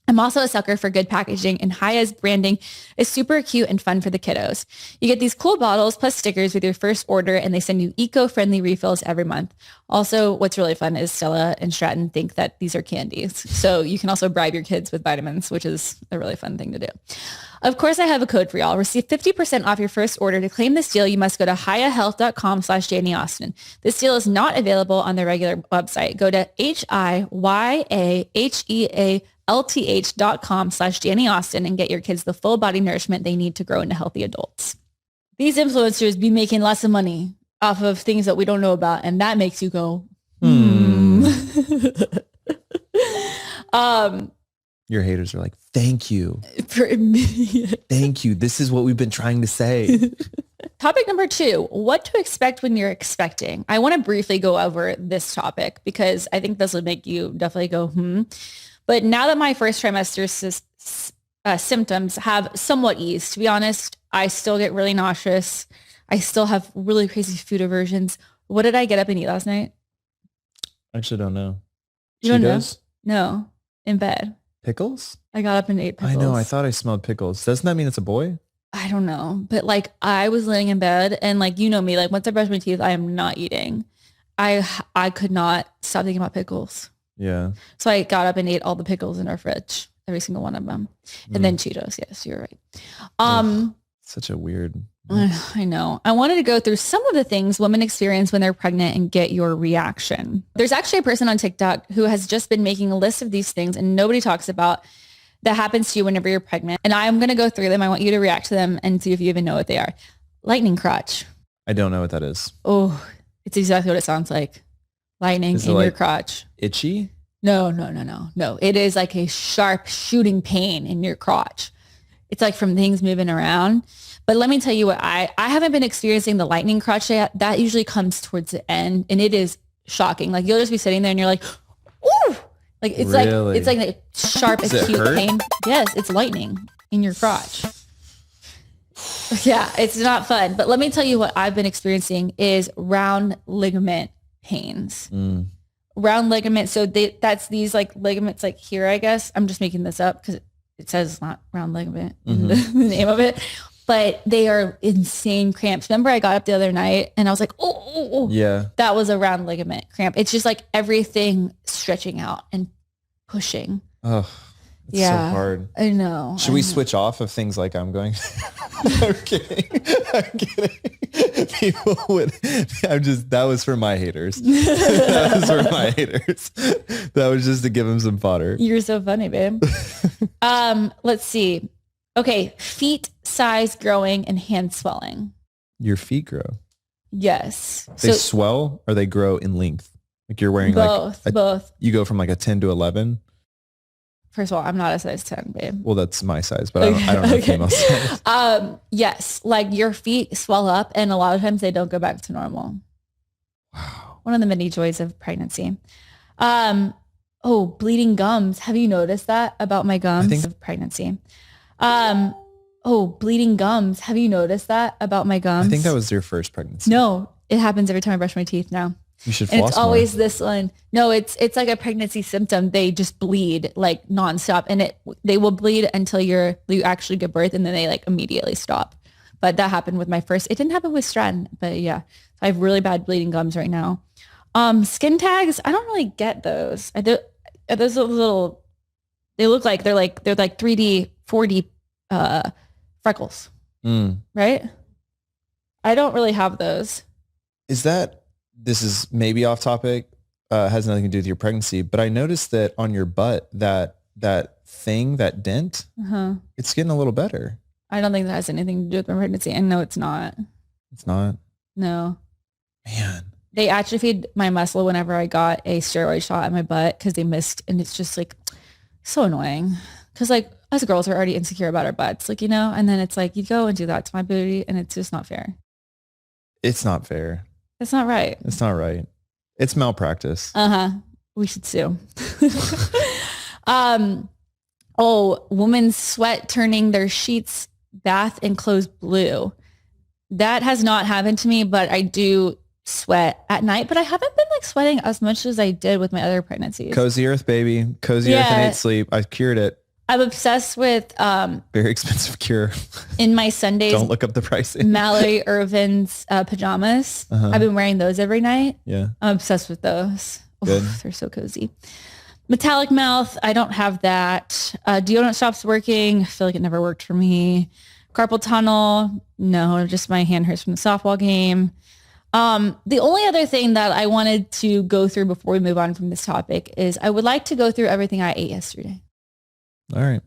I'm also a sucker for good packaging, and Haya's branding is super cute and fun for the kiddos. You get these cool bottles plus stickers with your first order, and they send you eco-friendly refills every month. Also, what's really fun is Stella and Stratton think that these are candies. So you can also bribe your kids with vitamins, which is a really fun thing to do. Of course, I have a code for y'all. Receive 50% off your first order. To claim this deal, you must go to hiyahealth.com/DaniAustin. This deal is not available on the regular website. Go to hiyahealth.com/DaniAustin and get your kids the full body nourishment they need to grow into healthy adults. These influencers be making lots of money off of things that we don't know about, and that makes you go, Your haters are like, thank you. Thank you. This is what we've been trying to say. Topic number 2, what to expect when you're expecting. I want to briefly go over this topic because I think this will make you definitely go, But now that my first trimester symptoms have somewhat eased, to be honest, I still get really nauseous. I still have really crazy food aversions. What did I get up and eat last night? I actually don't know. You don't know? Cheetos? No, in bed. Pickles? I got up and ate pickles. I know. I thought I smelled pickles. Doesn't that mean it's a boy? I don't know. But like I was laying in bed and like, you know me, like once I brush my teeth, I am not eating. I could not stop thinking about pickles. Yeah. So I got up and ate all the pickles in our fridge, every single one of them. And then Cheetos. Yes, you're right. Such a weird. I know. I wanted to go through some of the things women experience when they're pregnant and get your reaction. There's actually a person on TikTok who has just been making a list of these things and nobody talks about that happens to you whenever you're pregnant. And I'm going to go through them. I want you to react to them and see if you even know what they are. Lightning crotch. I don't know what that is. Oh, it's exactly what it sounds like. Lightning in your crotch. Itchy? No. It is like a sharp shooting pain in your crotch. It's like from things moving around. But let me tell you what, I haven't been experiencing the lightning crotch yet. That usually comes towards the end and it is shocking. Like you'll just be sitting there and you're like, ooh, like it's really? Like a sharp, acute pain. Yes, it's lightning in your crotch. Yeah, it's not fun. But let me tell you what I've been experiencing is round ligament pains. Round ligament. So that's these like ligaments like here, I guess. I'm just making this up because it says it's not round ligament in the name of it. But they are insane cramps. Remember I got up the other night and I was like, oh. Yeah. That was a round ligament cramp. It's just like everything stretching out and pushing. Oh, it's so hard. I know. Should we switch off of things like I'm going? I'm kidding. People would, that was for my haters. That was for my haters. That was just to give them some fodder. You're so funny, babe. Let's see. Okay. Feet size growing and hand swelling. Your feet grow. Yes. They swell or they grow in length. Like you're wearing both. You go from like a 10 to 11. First of all, I'm not a size 10, babe. Well, that's my size, but I don't know female size. Yes. Like your feet swell up and a lot of times they don't go back to normal. Wow. One of the many joys of pregnancy. Bleeding gums. Have you noticed that about my gums of pregnancy? Bleeding gums. Have you noticed that about my gums? I think that was your first pregnancy. No, it happens every time I brush my teeth now. You should floss more. And it's always this one. No, it's like a pregnancy symptom. They just bleed like nonstop and they will bleed until you actually give birth and then they like immediately stop. But that happened with my first. It didn't happen with Stratton, but yeah. I have really bad bleeding gums right now. Skin tags, I don't really get those. Those little, they look like they're like 3D, 4D freckles, right? I don't really have those. This is maybe off topic, has nothing to do with your pregnancy, but I noticed that on your butt, that thing, that dent, it's getting a little better. I don't think that has anything to do with my pregnancy. And no, it's not. It's not? No. Man. They atrophied my muscle whenever I got a steroid shot at my butt because they missed. And it's just like so annoying. Because like us girls are already insecure about our butts, like, you know, and then it's like you go and do that to my booty and it's just not fair. It's not fair. It's not right. It's not right. It's malpractice. We should sue. Women's sweat turning their sheets, bath and clothes blue. That has not happened to me, but I do sweat at night, but I haven't been like sweating as much as I did with my other pregnancies. Cozy Earth, baby. Cozy Earth and 8 Sleep. I cured it. I'm obsessed with very expensive cure. In my Sundays. Don't look up the pricing. Mallory Irvin's pajamas. I've been wearing those every night. Yeah. I'm obsessed with those. Good. Oof, they're so cozy. Metallic mouth. I don't have that. Deodorant stops working. I feel like it never worked for me. Carpal tunnel. No, just my hand hurts from the softball game. The only other thing that I wanted to go through before we move on from this topic is I would like to go through everything I ate yesterday. All right.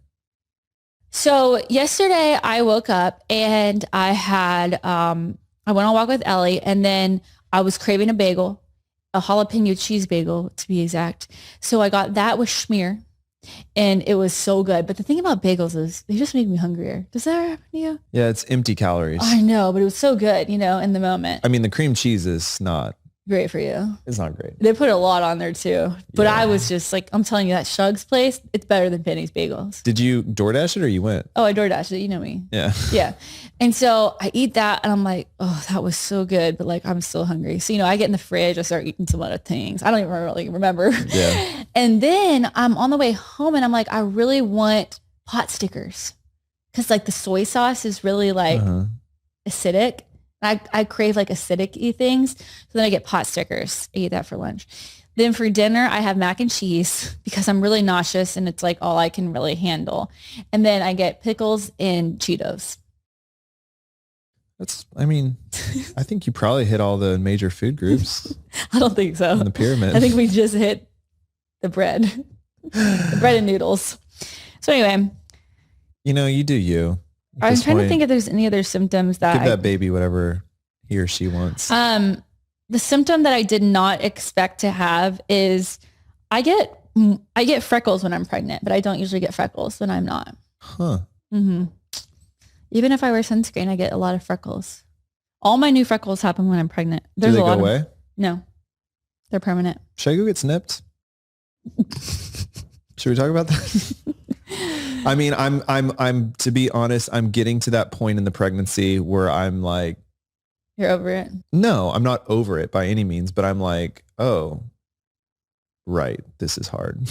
So yesterday I woke up and I had, I went on a walk with Ellie and then I was craving a bagel, a jalapeno cheese bagel to be exact. So I got that with schmear and it was so good. But the thing about bagels is they just make me hungrier. Does that happen to you? Yeah, it's empty calories. I know, but it was so good, you know, in the moment. I mean, the cream cheese is not Great for you. It's not great. They put a lot on there too. But Yeah. I was just like, I'm telling you, that Shug's place, it's better than Penny's Bagels. Did you DoorDash it or you went? Oh, I DoorDashed it. You know me. Yeah. Yeah. And so I eat that and I'm like, oh, that was so good. But like, I'm still hungry. So, I get in the fridge, I start eating some other things. I don't even really remember. Yeah. And then I'm on the way home and I'm like, I really want pot stickers. Cause like the soy sauce is really like acidic. I crave like acidic-y things. So then I get pot stickers. I eat that for lunch. Then for dinner, I have mac and cheese because I'm really nauseous and it's like all I can really handle. And then I get pickles and Cheetos. I think you probably hit all the major food groups I don't think so. in the pyramid. I think we just hit the bread. The bread and noodles. So anyway. You do you. I'm trying to think if there's any other symptoms that give that baby whatever he or she wants. The symptom that I did not expect to have is I get freckles when I'm pregnant, but I don't usually get freckles when I'm not. Huh. Mm-hmm. Even if I wear sunscreen, I get a lot of freckles. All my new freckles happen when I'm pregnant. Do they go away? No, they're permanent. Should I go get snipped? Should we talk about that? I mean, I'm to be honest, I'm getting to that point in the pregnancy where I'm like, you're over it. No, I'm not over it by any means, but I'm like, oh, right. This is hard.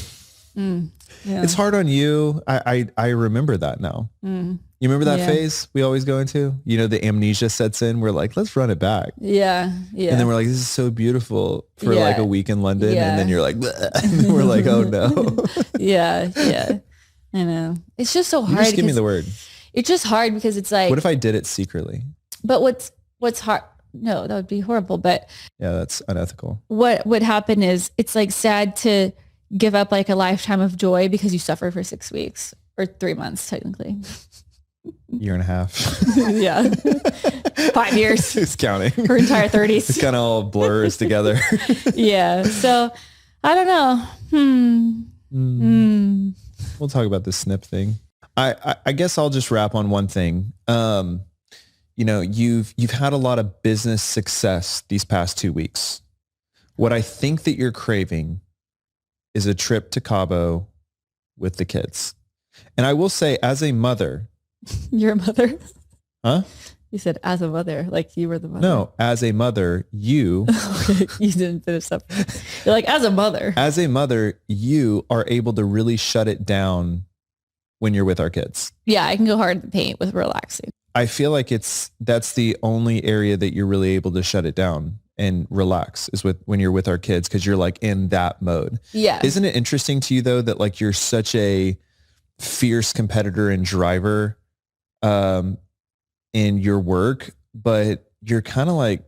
Yeah. It's hard on you. I remember that now. You remember that phase we always go into? The amnesia sets in. We're like, let's run it back. Yeah. Yeah. And then we're like, this is so beautiful for like a week in London. Yeah. And then you're like, bleh. And then we're like, oh no. Yeah. I know. It's just so hard. You just give me the word. It's just hard because it's like. What if I did it secretly? But what's hard? No, that would be horrible. But yeah, that's unethical. What would happen is it's like sad to give up like a lifetime of joy because you suffer for 6 weeks or 3 months, technically. Year and a half. Yeah. 5 years. Who's counting? Her entire 30s. It's kind of all blurs together. Yeah. So I don't know. We'll talk about the snip thing. I guess I'll just wrap on one thing. You've had a lot of business success these past 2 weeks. What I think that you're craving is a trip to Cabo with the kids. And I will say, as a mother. You're a mother? Huh? You said as a mother, like you were the mother. No, as a mother, you. Okay, you didn't finish up. You're like, as a mother. As a mother, you are able to really shut it down when you're with our kids. Yeah, I can go hard in the paint with relaxing. I feel like that's the only area that you're really able to shut it down and relax is when you're with our kids, because you're like in that mode. Yeah. Isn't it interesting to you though that like you're such a fierce competitor and driver in your work, but you're kind of like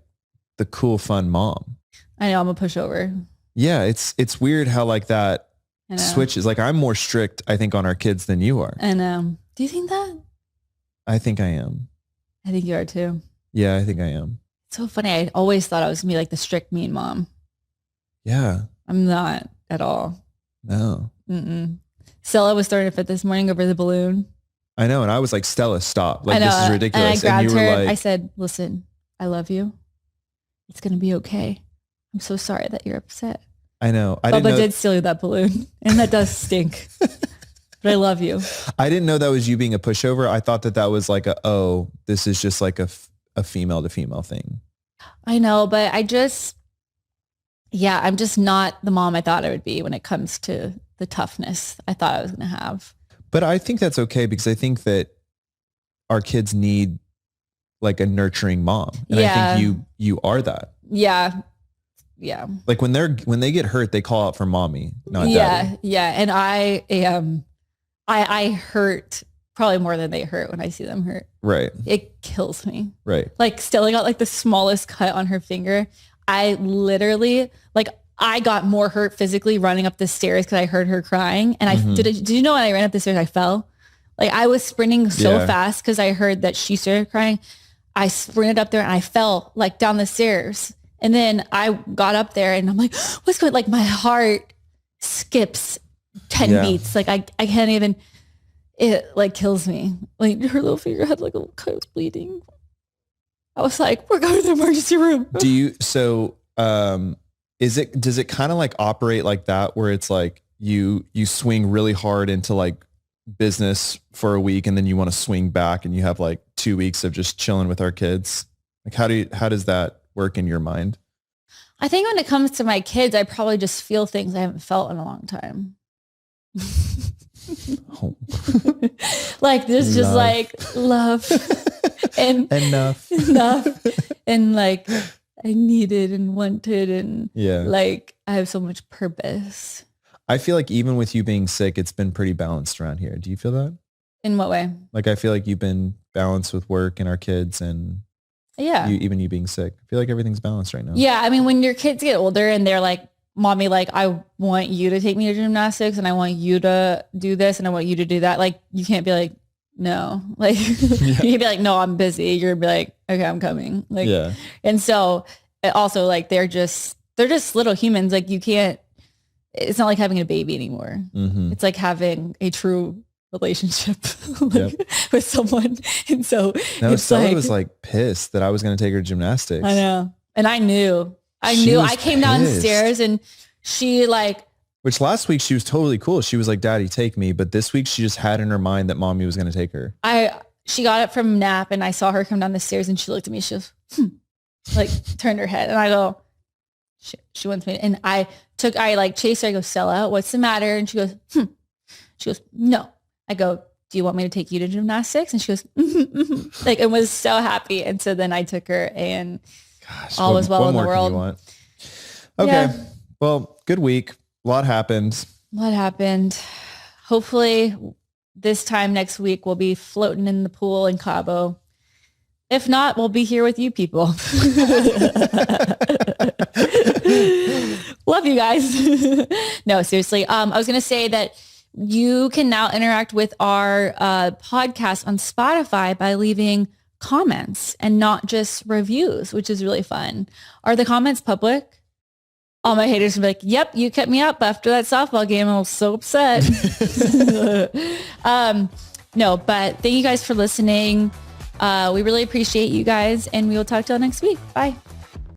the cool, fun mom? I know, I'm a pushover. Yeah, it's weird how like that switches. Like I'm more strict, I think, on our kids than you are. I know. Do you think that? I think I am. I think you are too. Yeah, I think I am. It's so funny. I always thought I was going to be like the strict, mean mom. Yeah. I'm not at all. No. Stella was throwing a fit this morning over the balloon. I know. And I was like, Stella, stop. Like, this is ridiculous. And I grabbed you were her. like, I said, listen, I love you. It's going to be okay. I'm so sorry that you're upset. I know. Bubba did steal that balloon and that does stink. But I love you. I didn't know that was you being a pushover. I thought that was like this is just like a female to female thing. I know, but I'm just not the mom I thought I would be when it comes to the toughness I thought I was going to have. But I think that's okay because I think that our kids need like a nurturing mom. And I think you are that. Yeah. Yeah. Like when they get hurt, they call out for mommy, not daddy. Yeah. And I am, I hurt probably more than they hurt when I see them hurt. Right. It kills me. Right. Like Stella got like the smallest cut on her finger. I literally I got more hurt physically running up the stairs because I heard her crying. And did you know when I ran up the stairs, I fell? Like I was sprinting so fast because I heard that she started crying. I sprinted up there and I fell like down the stairs. And then I got up there and I'm like, what's going on? Like my heart skips 10 beats. Like I can't even, it like kills me. Like her little finger had like a little cut, bleeding. I was like, we're going to the emergency room. does it kind of like operate like that where it's like you swing really hard into like business for a week and then you want to swing back and you have like 2 weeks of just chilling with our kids? Like how does that work in your mind? I think when it comes to my kids, I probably just feel things I haven't felt in a long time. Oh. Like there's just like love and enough and like I needed and wanted and like I have so much purpose. I feel like even with you being sick, it's been pretty balanced around here. Do you feel that? In what way? Like I feel like you've been balanced with work and our kids and even you being sick. I feel like everything's balanced right now. Yeah. I mean, when your kids get older and they're like, mommy, like I want you to take me to gymnastics and I want you to do this and I want you to do that. Like you can't be like, no, like you can be like, no, I'm busy. You're gonna be like, okay, I'm coming. Like, and so it also like, they're just little humans. Like you can't, it's not like having a baby anymore. Mm-hmm. It's like having a true relationship with someone. And so Stella was like pissed that I was going to take her to gymnastics. I know. And I knew I came downstairs and she like, which last week she was totally cool. She was like, Daddy, take me. But this week she just had in her mind that mommy was going to take her. She got up from nap and I saw her come down the stairs and she looked at me. She goes, like turned her head and I go, she wants me. And I like chased her. I go, Stella, what's the matter? And she goes, She goes, no. I go, do you want me to take you to gymnastics? And she goes, like, and was so happy. And so then I took her and all was well in the world. What more can you want? Okay. Yeah. Well, good week. A lot happened. Hopefully this time next week we'll be floating in the pool in Cabo. If not, we'll be here with you people. Love you guys. No, seriously. I was going to say that you can now interact with our podcast on Spotify by leaving comments and not just reviews, which is really fun. Are the comments public? All my haters will be like, yep, you kept me up after that softball game. I was so upset. No, but thank you guys for listening. We really appreciate you guys and we will talk to you all next week. Bye.